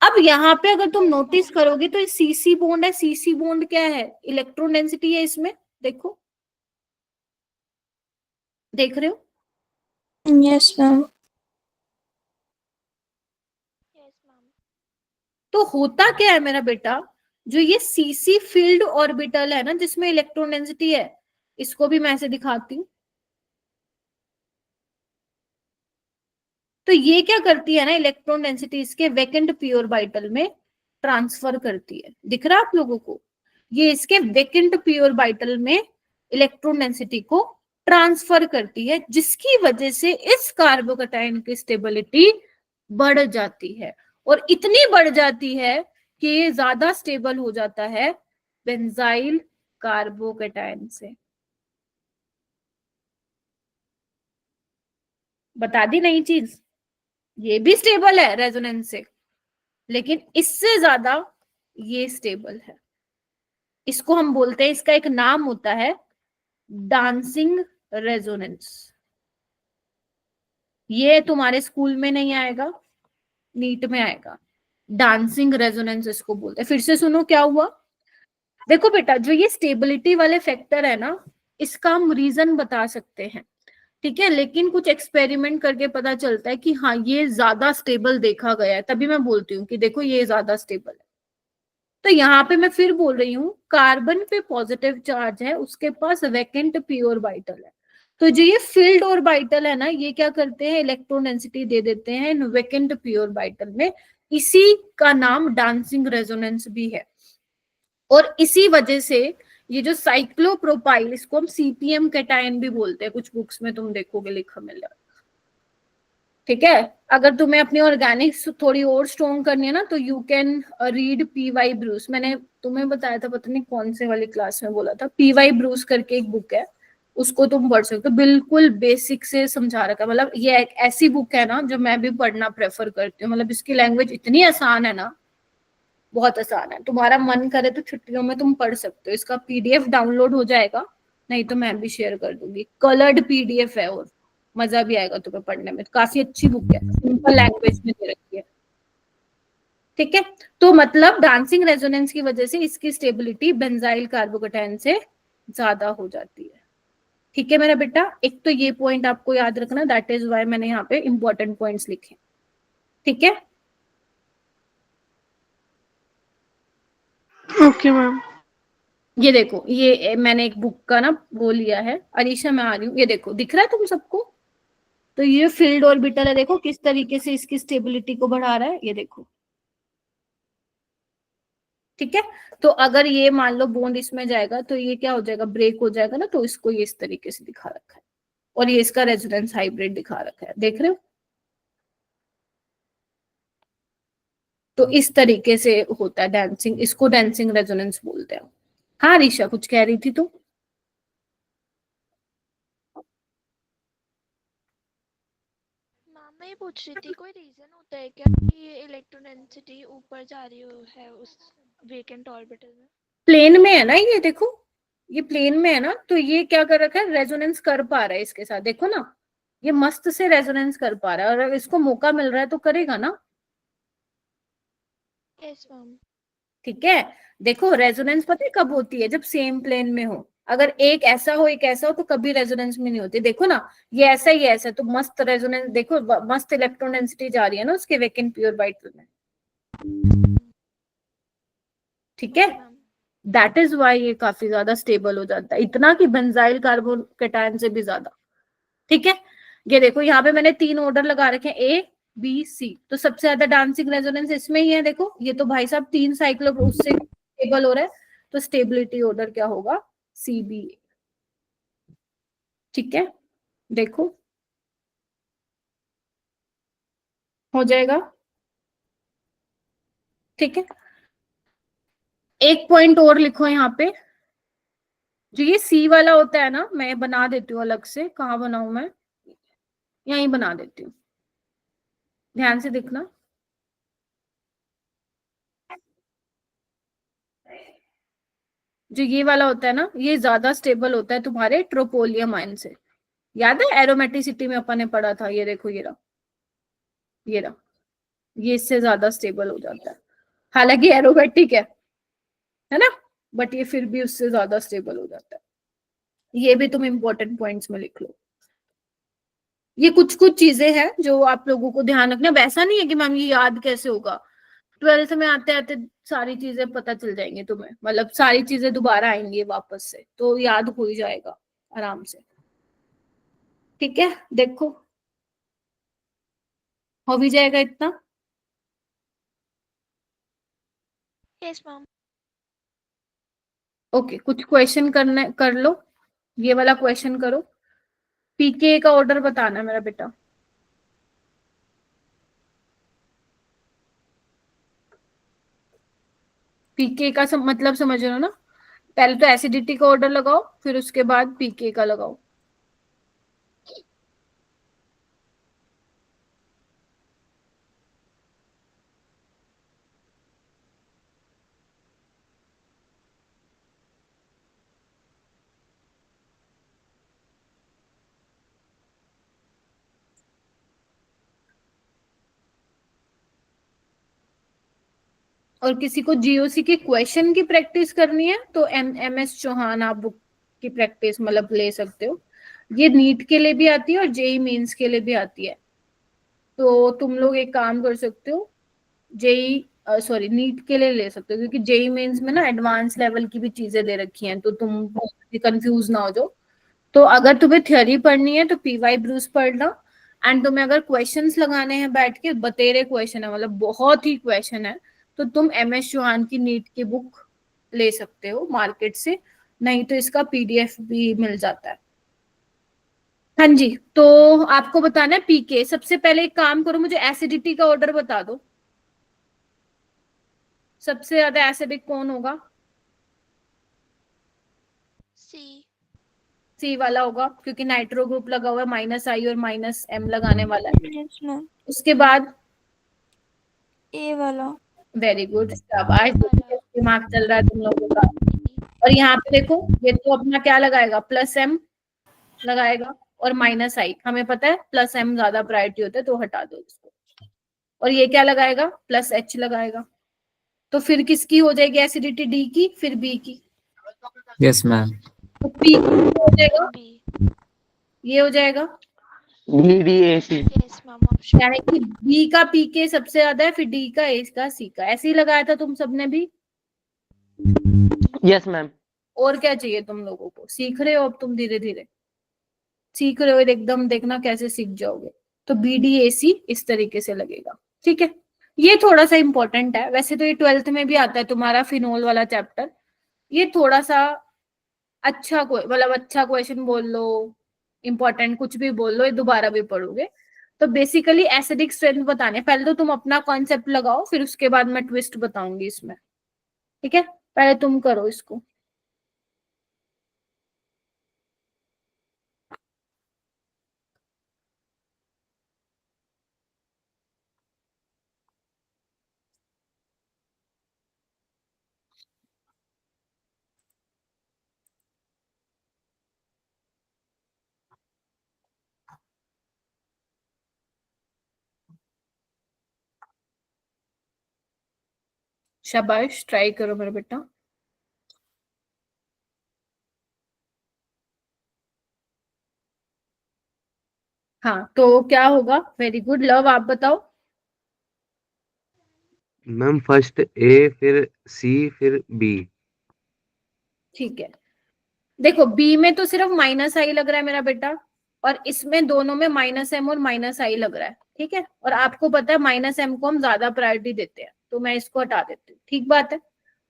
अब यहाँ पे अगर तुम नोटिस करोगे तो CC बॉन्ड है, CC बॉन्ड क्या है, इलेक्ट्रॉन डेंसिटी है इसमें, देखो, देख रहे हो, यस मैम। Yes ma'am. तो होता क्या है मेरा बेटा, जो ये CC फील्ड ऑर्बिटल है ना, जिसमें इलेक्ट्रॉन डेंसिटी है, इसको भी मैं ऐसे दिखाती हूँ, तो ये क्या करती है ना, इलेक्ट्रॉन डेंसिटी इसके वेकेंट p ऑर्बिटल में ट्रांसफर करती है, दिख रहा है आप लोगों को, ये इसके वेकेंट p ऑर्बिटल में इलेक्ट्रॉन डेंसिटी को ट्रांसफर करती है, जिसकी वजह से इस कार्बोकेटाइन की स्टेबिलिटी बढ़ जाती है, और इतनी बढ़ जाती है कि ये ज्यादा स्टेबल हो जाता है बेंजाइल कार्बोकेटाइन से। बता दी नई चीज, ये भी स्टेबल है रेजोनेंस से, लेकिन इससे ज्यादा ये स्टेबल है, इसको हम बोलते हैं, इसका एक नाम होता है डांसिंग रेजोनेंस। ये तुम्हारे स्कूल में नहीं आएगा, नीट में आएगा, डांसिंग रेजोनेंस इसको बोलते हैं। फिर से सुनो क्या हुआ। देखो बेटा, जो ये स्टेबिलिटी वाले फैक्टर है ना, इसका हम रीजन बता सकते हैं, ठीक है, लेकिन कुछ एक्सपेरिमेंट करके पता चलता है कि हाँ ये ज्यादा स्टेबल देखा गया है, तभी मैं बोलती हूँ कि देखो ये ज्यादा स्टेबल है। तो यहाँ पे मैं फिर बोल रही हूँ, कार्बन पे पॉजिटिव चार्ज है, उसके पास वैकेंट पी ऑर्बिटल है, तो जो ये फील्ड ऑर्बिटल है ना, ये क्या करते हैं, इलेक्ट्रॉन डेंसिटी दे देते हैं वैकेंट पी ऑर्बिटल में। इसी का नाम डांसिंग रेजोनेंस भी है। और इसी वजह से ये जो साइक्लोप्रोपाइल, इसको हम सीपीएम कैटायन भी बोलते हैं, कुछ बुक्स में तुम देखोगे लिखा मिलेगा, ठीक है। अगर तुम्हें अपनी ऑर्गेनिक्स थोड़ी और स्ट्रॉन्ग करनी है ना, तो you can read P Y Bruice. मैंने तुम्हें बताया था, पता नहीं कौन से वाली क्लास में बोला था, पी वाई ब्रूस करके एक बुक है, उसको तुम पढ़ सकते हो, बिल्कुल बेसिक से समझा रखा है। मतलब ये एक ऐसी बुक है ना जो मैं भी पढ़ना प्रेफर करती हूँ, मतलब इसकी लैंग्वेज इतनी आसान है ना, बहुत आसान है। तुम्हारा मन करे तो छुट्टियों में तुम पढ़ सकते हो, इसका पीडीएफ डाउनलोड हो जाएगा, नहीं तो मैं भी शेयर कर दूंगी, कलर्ड पीडीएफ है, और मजा भी आएगा तुम्हें पढ़ने में, काफी अच्छी बुक है, सिंपल लैंग्वेज में दे रखी है, ठीक है। तो मतलब डांसिंग रेजोनेंस की वजह से इसकी स्टेबिलिटी बेंजाइल कार्बोकैटायन से ज्यादा हो जाती है, ठीक है मेरा बेटा। एक तो ये पॉइंट आपको याद रखना, दैट इज वाई मैंने यहाँ पे इंपॉर्टेंट पॉइंट्स लिखे, ठीक है। Okay ma'am. ये देखो, ये मैंने एक बुक का ना वो लिया है, अरीशा मैं आ रही हूँ, ये देखो दिख रहा है तुम सबको, तो ये फील्ड ऑर्बिटल है, देखो किस तरीके से इसकी स्टेबिलिटी को बढ़ा रहा है, ये देखो, ठीक है। तो अगर ये मान लो बॉन्ड इसमें जाएगा तो ये क्या हो जाएगा, ब्रेक हो जाएगा ना, तो इसको ये इस तरीके से दिखा रखा है, और ये इसका रेजोनेंस हाइब्रिड दिखा रखा है, देख रहे हो। तो इस तरीके से होता है डांसिंग, इसको डांसिंग रेजोनेंस बोलते हैं। हाँ ऋषा कुछ कह रही थी तुम। मैम मैं ये पूछ रही थी, कोई रीजन होता है क्या कि ये इलेक्ट्रॉन डेंसिटी ऊपर जा रही है उस वेकेंट ऑर्बिटल में? प्लेन में है ना, ये देखो, ये प्लेन में है ना, तो ये क्या कर रखा है, रेजोनेंस कर पा रहा है इसके साथ, देखो ना, ये मस्त से रेजोनेंस कर पा रहा है, और अगर इसको मौका मिल रहा है तो करेगा ना, यस मैम। ठीक है। देखो रेजोनेंस पता है कब होती है, जब सेम प्लेन में हो, अगर एक ऐसा हो एक ऐसा हो तो कभी रेजोनेंस में नहीं होती, देखो ना, ये ऐसा ही ऐसा, तो मस्त रेजोनेंस, देखो मस्त इलेक्ट्रॉन डेंसिटी जा रही है ना उसके वैकेंट पी ऑर्बिटल में, ठीक है। Okay ma'am. That is why ये काफी ज्यादा स्टेबल हो जाता है, इतना कि बेंजाइल कार्बोकैटायन से भी ज्यादा, ठीक है। ये देखो यहाँ पे मैंने 3 ऑर्डर लगा रखे हैं, ए बी सी, तो सबसे ज्यादा डांसिंग रेजोनेंस इसमें ही है, देखो ये तो भाई साहब 3 साइक्लो उससे स्टेबल हो रहा है, तो स्टेबिलिटी ऑर्डर क्या होगा, सी बी, ठीक है। देखो हो जाएगा, ठीक है। एक पॉइंट और लिखो यहाँ पे, जो ये सी वाला होता है ना, मैं बना देती हूँ अलग से, कहाँ बनाऊ मैं, यहीं बना देती हूँ, ध्यान से देखना। जो ये वाला होता है ना, ये ज्यादा स्टेबल होता है तुम्हारे ट्रोपोलियम आयन से, याद है एरोमेटिसिटी में अपन ने पढ़ा था, ये देखो ये रहा, ये रहा, ये इससे ज्यादा स्टेबल हो जाता है, हालांकि एरोमेटिक है ना, बट ये फिर भी उससे ज्यादा स्टेबल हो जाता है, ये भी तुम इंपॉर्टेंट पॉइंट्स में लिख लो। ये कुछ कुछ चीजें हैं जो आप लोगों को ध्यान रखना, वैसा नहीं है कि मैम ये याद कैसे होगा, 12th में आते आते सारी चीजें पता चल जाएंगी तुम्हें, मतलब सारी चीजें दोबारा आएंगी वापस से, तो याद हो ही जाएगा आराम से, ठीक है। देखो हो भी जाएगा इतना, यस मैम। ओके। कुछ क्वेश्चन करना कर लो, ये वाला क्वेश्चन करो, पीके का ऑर्डर बताना मेरा बेटा, पीके का मतलब समझ रहे हो ना, पहले तो एसिडिटी का ऑर्डर लगाओ, फिर उसके बाद पीके का लगाओ। और किसी को जीओसी के क्वेश्चन की प्रैक्टिस करनी है तो एमएस चौहान आप बुक की प्रैक्टिस मतलब ले सकते हो। ये नीट के लिए भी आती है और जेई मेंस के लिए भी आती है। तो तुम लोग एक काम कर सकते हो, जेई सॉरी नीट के लिए ले सकते हो, क्योंकि जेई मेंस में ना एडवांस लेवल की भी चीजें दे रखी हैं, तो तुम कंफ्यूज ना हो जाओ। तो अगर तुम्हें थ्योरी पढ़नी है तो पीवाई ब्रूस पढ़ना, एंड तुम्हें अगर क्वेश्चंस लगाने हैं बैठ के, बतेरे क्वेश्चन है मतलब बहुत ही क्वेश्चन है, तो तुम एमएस चौहान की नीट की बुक ले सकते हो मार्केट से, नहीं तो इसका पीडीएफ भी मिल जाता है। हाँ जी, तो आपको बताना है पीके। सबसे पहले एक काम करो, मुझे एसिडिटी का ऑर्डर बता दो। सबसे ज्यादा एसिडिक कौन होगा? सी वाला होगा, क्योंकि नाइट्रो ग्रुप लगा हुआ है, माइनस आई और माइनस एम लगाने वाला है। Yes ma'am. उसके बाद ए वाला। वेरी गुड, शाबाश, दिमाग चल रहा है तुम लोगों का। और यहाँ पे देखो, ये तो अपना क्या लगाएगा, प्लस एम लगाएगा और माइनस आई। हमें पता है प्लस एम ज्यादा प्रायोरिटी होता है, तो हटा दो इसको। और ये क्या लगाएगा, प्लस एच लगाएगा। तो फिर किसकी हो जाएगी एसिडिटी? डी की, फिर बी की। Yes ma'am. तो पी हो जाएगा, ये हो जाएगा BDAC। यानी कि बी का पी के सबसे ज्यादा है, फिर डी का, ए का, सी का। ऐसे ही लगाया था तुम सबने भी। Yes ma'am. और क्या चाहिए तुम लोगों को? सीख रहे हो अब तुम, धीरे धीरे सीख रहे हो, एकदम देखना कैसे सीख जाओगे। तो BDAC इस तरीके से लगेगा, ठीक है। ये थोड़ा सा इंपॉर्टेंट है, वैसे तो ये 12th में भी आता है तुम्हारा फिनोल वाला चैप्टर। ये थोड़ा सा अच्छा मतलब अच्छा क्वेश्चन बोल लो, इंपॉर्टेंट कुछ भी बोल लो, ये दोबारा भी पढ़ोगे। तो बेसिकली एसिडिक स्ट्रेंथ बताने, पहले तो तुम अपना कॉन्सेप्ट लगाओ, फिर उसके बाद मैं ट्विस्ट बताऊंगी इसमें, ठीक है। पहले तुम करो इसको। शाबाश, ट्राई करो मेरा बेटा। हाँ, तो क्या होगा? वेरी गुड, लव आप बताओ। मैम फर्स्ट ए, फिर सी, फिर बी। ठीक है, देखो बी में तो सिर्फ माइनस आई लग रहा है मेरा बेटा, और इसमें दोनों में माइनस एम और माइनस आई लग रहा है, ठीक है। और आपको पता है माइनस एम को हम ज्यादा प्रायोरिटी देते हैं, तो मैं इसको हटा देती हूँ, ठीक बात है।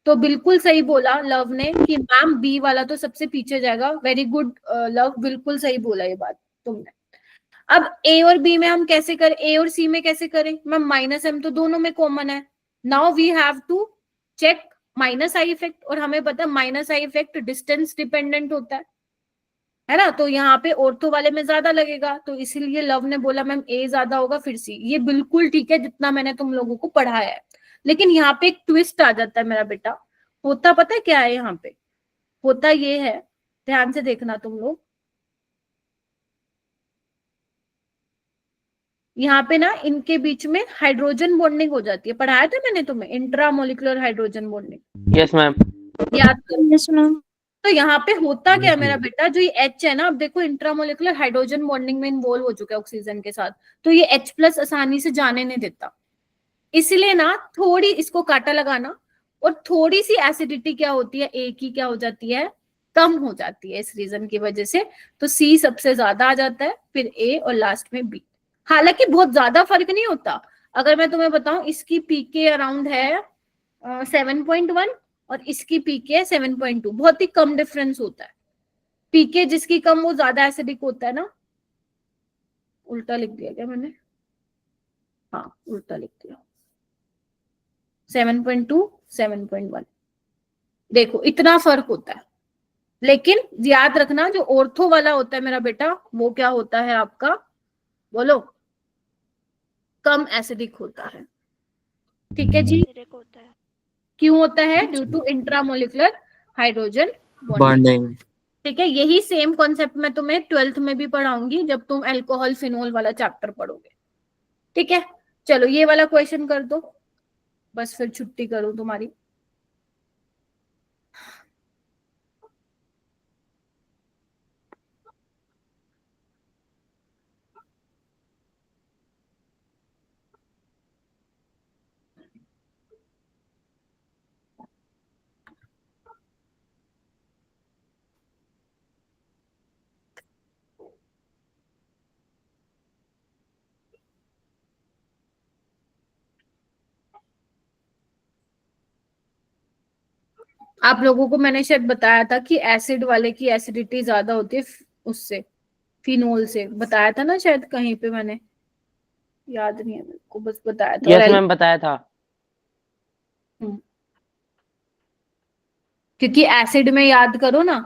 तो बिल्कुल सही बोला लव ने कि मैम बी वाला तो सबसे पीछे जाएगा। वेरी गुड लव, बिल्कुल सही बोला ये बात तुमने। अब ए और बी में हम कैसे करें, ए और सी में कैसे करें? मैम माइनस एम तो दोनों में कॉमन है। Now we have to check minus I effect, और हमें पता है minus I effect distance dependent होता है ना। तो यहाँ पे ऑर्थो वाले में ज्यादा लगेगा, तो इसीलिए लव ने बोला मैम ए ज्यादा होगा फिर सी। ये बिल्कुल ठीक है जितना मैंने तुम लोगों को पढ़ाया है, लेकिन यहाँ पे एक ट्विस्ट आ जाता है मेरा बेटा। होता पता है क्या है यहाँ पे? होता ये है, ध्यान से देखना तुम लोग, यहाँ पे ना इनके बीच में हाइड्रोजन बॉन्डिंग हो जाती है। पढ़ाया था मैंने तुम्हें intramolecular hydrogen bonding, yes ma'am. याद करो। Yes ma'am. तो यहाँ पे होता क्या है मेरा बेटा, जो ये H है ना, अब देखो इंट्रामोलिकुलर हाइड्रोजन बॉन्डिंग में इन्वॉल्व हो चुका है ऑक्सीजन के साथ, तो ये H+ आसानी से जाने नहीं देता। इसलिए ना थोड़ी इसको काटा लगाना, और थोड़ी सी एसिडिटी क्या होती है, ए की क्या हो जाती है, कम हो जाती है, इस रीजन की वजह से। तो सी सबसे ज्यादा आ जाता है, फिर ए और लास्ट में बी। हालांकि बहुत ज्यादा फर्क नहीं होता। अगर मैं तुम्हें बताऊं, इसकी पीके अराउंड है 7.1 और इसकी पीके है 7.2, बहुत ही कम डिफरेंस होता है। पीके जिसकी कम वो ज्यादा एसिडिक होता है ना। उल्टा लिख दिया क्या मैंने? हाँ, उल्टा लिख दिया। 7.2 7.1, देखो इतना फर्क होता है। लेकिन याद रखना, जो ऑर्थो वाला होता है मेरा बेटा, वो क्या होता है आपका, बोलो? कम एसिडिक होता है, ठीक है जी। क्यों होता है? Due to intramolecular hydrogen bonding, ठीक है। यही सेम कॉन्सेप्ट मैं तुम्हें 12th में भी पढ़ाऊंगी, जब तुम अल्कोहल फिनोल वाला चैप्टर पढ़ोगे, ठीक है। चलो ये वाला क्वेश्चन कर दो। बस फिर छुट्टी करूं तुम्हारी। आप लोगों को मैंने शायद बताया था कि एसिड वाले की एसिडिटी ज्यादा होती है उससे, फिनोल से, बताया था ना शायद कहीं पे मैंने, याद नहीं है मेरे को, बस बताया था। यस मैम बताया था। हम्म, क्योंकि एसिड में याद करो ना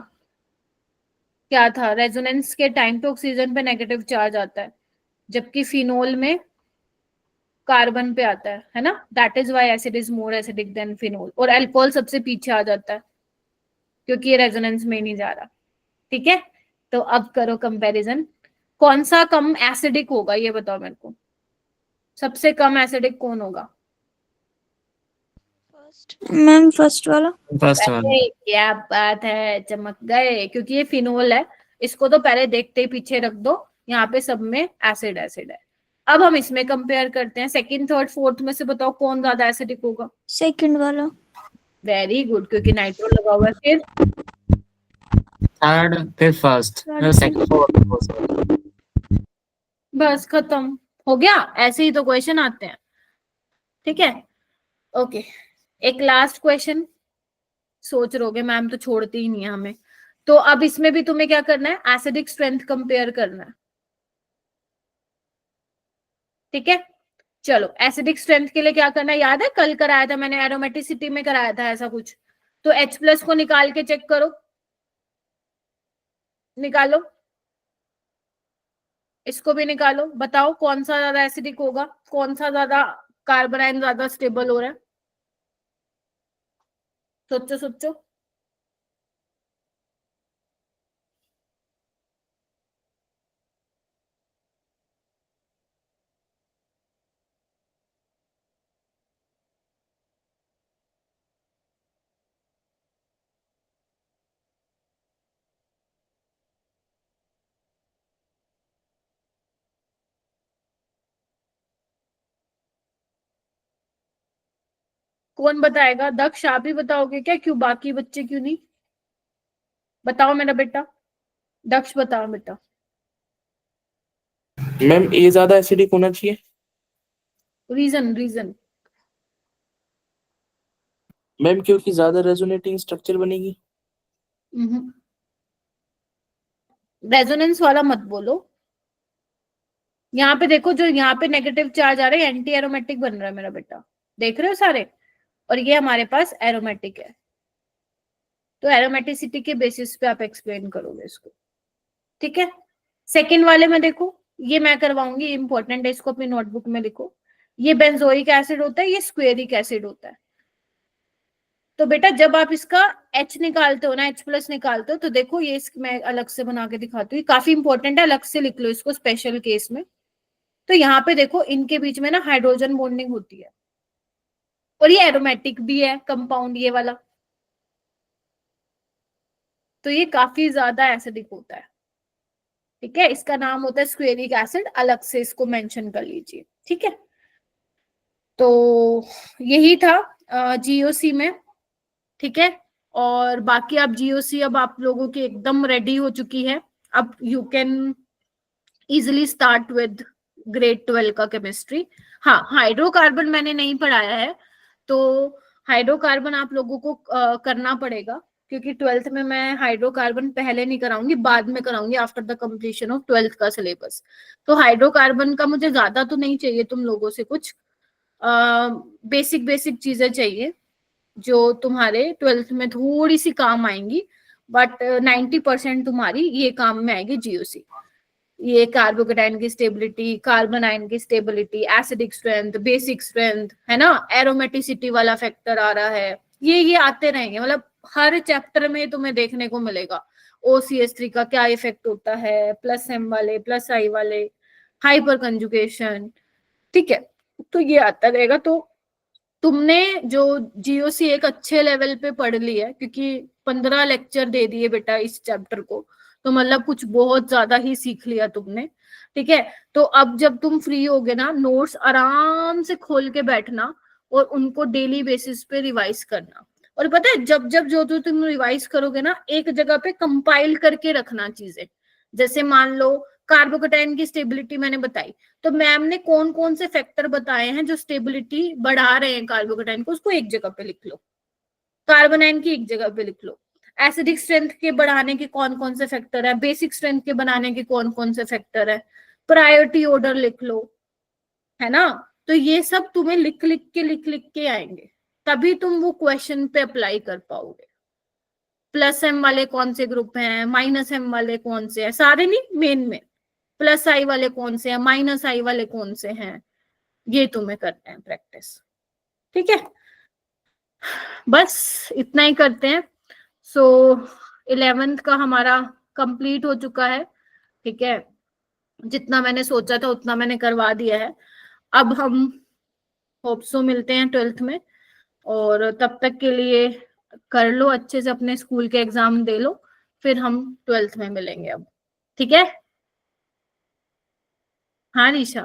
क्या था, रेजोनेंस के टाइम पे ऑक्सीजन पे नेगेटिव चार्ज आता है, जबकि फिनोल में कार्बन पे आता है ना। That is why acid is more acidic then phenol. और अल्कोहल सबसे पीछे आ जाता है क्योंकि ये रेजोनेंस में नहीं जा रहा। ठीक है, तो अब करो कंपैरिजन, कौन सा कम एसिडिक होगा ये बताओ मेरे को, सबसे कम एसिडिक कौन होगा? फर्स्ट। मैम फर्स्ट वाला। First one. अरे क्या बात है, चमक गए, क्योंकि ये फिनोल है, इसको तो पहले देखते ही पीछे रख दो, यहाँ पे सब में एसिड एसिड है। अब हम इसमें कंपेयर करते हैं, सेकंड थर्ड फोर्थ में से बताओ कौन ज्यादा एसिडिक होगा? सेकंड वाला। वेरी गुड, क्योंकि नाइट्रो लगा हुआ है। फिर थर्ड, फिर फर्स्ट, Third, सेकंड, फोर्थ। बस खत्म हो गया, ऐसे ही तो क्वेश्चन आते हैं। ठीक है, ओके, एक लास्ट क्वेश्चन सोच रहोगे मैम तो छोड़ती ही नहीं है हमें, तो अब इसमें भी तुम्हें क्या करना है, एसिडिक स्ट्रेंथ कंपेयर करना है। ठीक है, चलो एसिडिक स्ट्रेंथ के लिए क्या करना है, याद है कल कराया था मैंने, एरोमेटिसिटी में कराया था ऐसा कुछ, तो H प्लस को निकाल के चेक करो, निकालो, इसको भी निकालो, बताओ कौन सा ज्यादा एसिडिक होगा, कौन सा ज्यादा कार्बन आयन ज्यादा स्टेबल हो रहा है, सोचो सोचो। कौन बताएगा? दक्ष आप ही बताओगे क्या? क्यों, बाकी बच्चे क्यों नहीं? बताओ मेरा बेटा, दक्ष बताओ बेटा। मैम ए ज्यादा एसिडिक होना चाहिए। रीजन रीजन मैम क्योंकि ज्यादा रेजोनेटिंग स्ट्रक्चर बनेगी। रेजोनेंस वाला मत बोलो, यहाँ पे देखो जो यहाँ पे नेगेटिव चार्ज आ रहा है एंटी एरोमेटिक बन रहा है मेरा बेटा, देख रहे हो सारे, और ये हमारे पास एरोमेटिक है, तो एरोमेटिसिटी के बेसिस पे आप एक्सप्लेन करोगे इसको। ठीक है, सेकंड वाले में देखो, ये मैं करवाऊंगी, इंपॉर्टेंट है, इसको अपनी नोटबुक में लिखो। ये बेंजोइक एसिड होता है, ये स्क्वेरिक एसिड होता है। तो बेटा जब आप इसका H निकालते हो ना, H प्लस निकालते हो, तो देखो ये मैं अलग से बना के दिखाती हूँ, काफी इंपॉर्टेंट है, अलग से लिख लो इसको स्पेशल केस में। तो यहाँ पे देखो इनके बीच में ना हाइड्रोजन बॉन्डिंग होती है, और ये एरोमेटिक भी है कंपाउंड ये वाला, तो ये काफी ज्यादा एसिडिक होता है। ठीक है, इसका नाम होता है स्क्वेरिक एसिड, अलग से इसको मेंशन कर लीजिए। ठीक है, तो यही था जीओसी में। ठीक है, और बाकी आप जीओसी अब आप लोगों की एकदम रेडी हो चुकी है, अब you can easily start with grade 12 का केमिस्ट्री। हाँ, हाइड्रोकार्बन मैंने नहीं पढ़ाया है, तो हाइड्रोकार्बन आप लोगों को करना पड़ेगा, क्योंकि 12th में मैं हाइड्रोकार्बन पहले नहीं कराऊंगी, बाद में कराऊंगी after the completion of 12th का सिलेबस। तो हाइड्रोकार्बन का मुझे ज्यादा तो नहीं चाहिए तुम लोगों से, कुछ बेसिक बेसिक चीजें चाहिए जो तुम्हारे 12th में थोड़ी सी काम आएंगी, बट 90% तुम्हारी ये काम में आएगी जीओसी। ये कार्बोकेटाइन की स्टेबिलिटी, कार्बन आयन की stability, acidic strength, basic strength, है ना, एरोमेटिसिटी वाला फैक्टर आ रहा है, ये आते रहेंगे, मतलब हर चैप्टर में तुम्हें देखने को मिलेगा। OCH3 का क्या इफेक्ट होता है, प्लस M वाले, प्लस I वाले, हाइपर कंजुगेशन, ठीक है, तो ये आता रहेगा। तो तुमने जो जीओसी एक अच्छे लेवल पे पढ़ ली है, क्योंकि 15 लेक्चर दे दिए बेटा इस चैप्टर को, तो मतलब कुछ बहुत ज्यादा ही सीख लिया तुमने। ठीक है, तो अब जब तुम फ्री होगे ना, नोट्स आराम से खोल के बैठना और उनको डेली बेसिस पे रिवाइज करना। और पता है, जब जब जो जो तुम रिवाइज करोगे ना, एक जगह पे कंपाइल करके रखना चीजें। जैसे मान लो कार्बोकेटाइन की स्टेबिलिटी मैंने बताई, तो मैम ने कौन कौन से फैक्टर बताए हैं जो स्टेबिलिटी बढ़ा रहे हैं कार्बोकेटाइन को, उसको एक जगह पे लिख लो। कार्बोनाइन की एक जगह पे लिख लो। एसिडिक स्ट्रेंथ के बढ़ाने के कौन कौन से फैक्टर है, बेसिक स्ट्रेंथ के बनाने के कौन कौन से फैक्टर है, प्रायोरिटी ऑर्डर लिख लो, है ना। तो ये सब तुम्हें लिख लिख के आएंगे, तभी तुम वो क्वेश्चन पे अप्लाई कर पाओगे। प्लस एम वाले कौन से ग्रुप हैं, माइनस एम वाले कौन से हैं, सारे नहीं, मेन में प्लस आई वाले कौन से हैं, माइनस आई वाले कौन से हैं, ये तुम्हें करना है प्रैक्टिस। ठीक है, बस इतना ही करते हैं। सो 11th का हमारा कंप्लीट हो चुका है। ठीक है, जितना मैंने सोचा था उतना मैंने करवा दिया है। अब हम होप सो मिलते हैं 12th में, और तब तक के लिए कर लो अच्छे से, अपने स्कूल के एग्जाम दे लो, फिर हम 12th में मिलेंगे अब। ठीक है, हाँ निशा।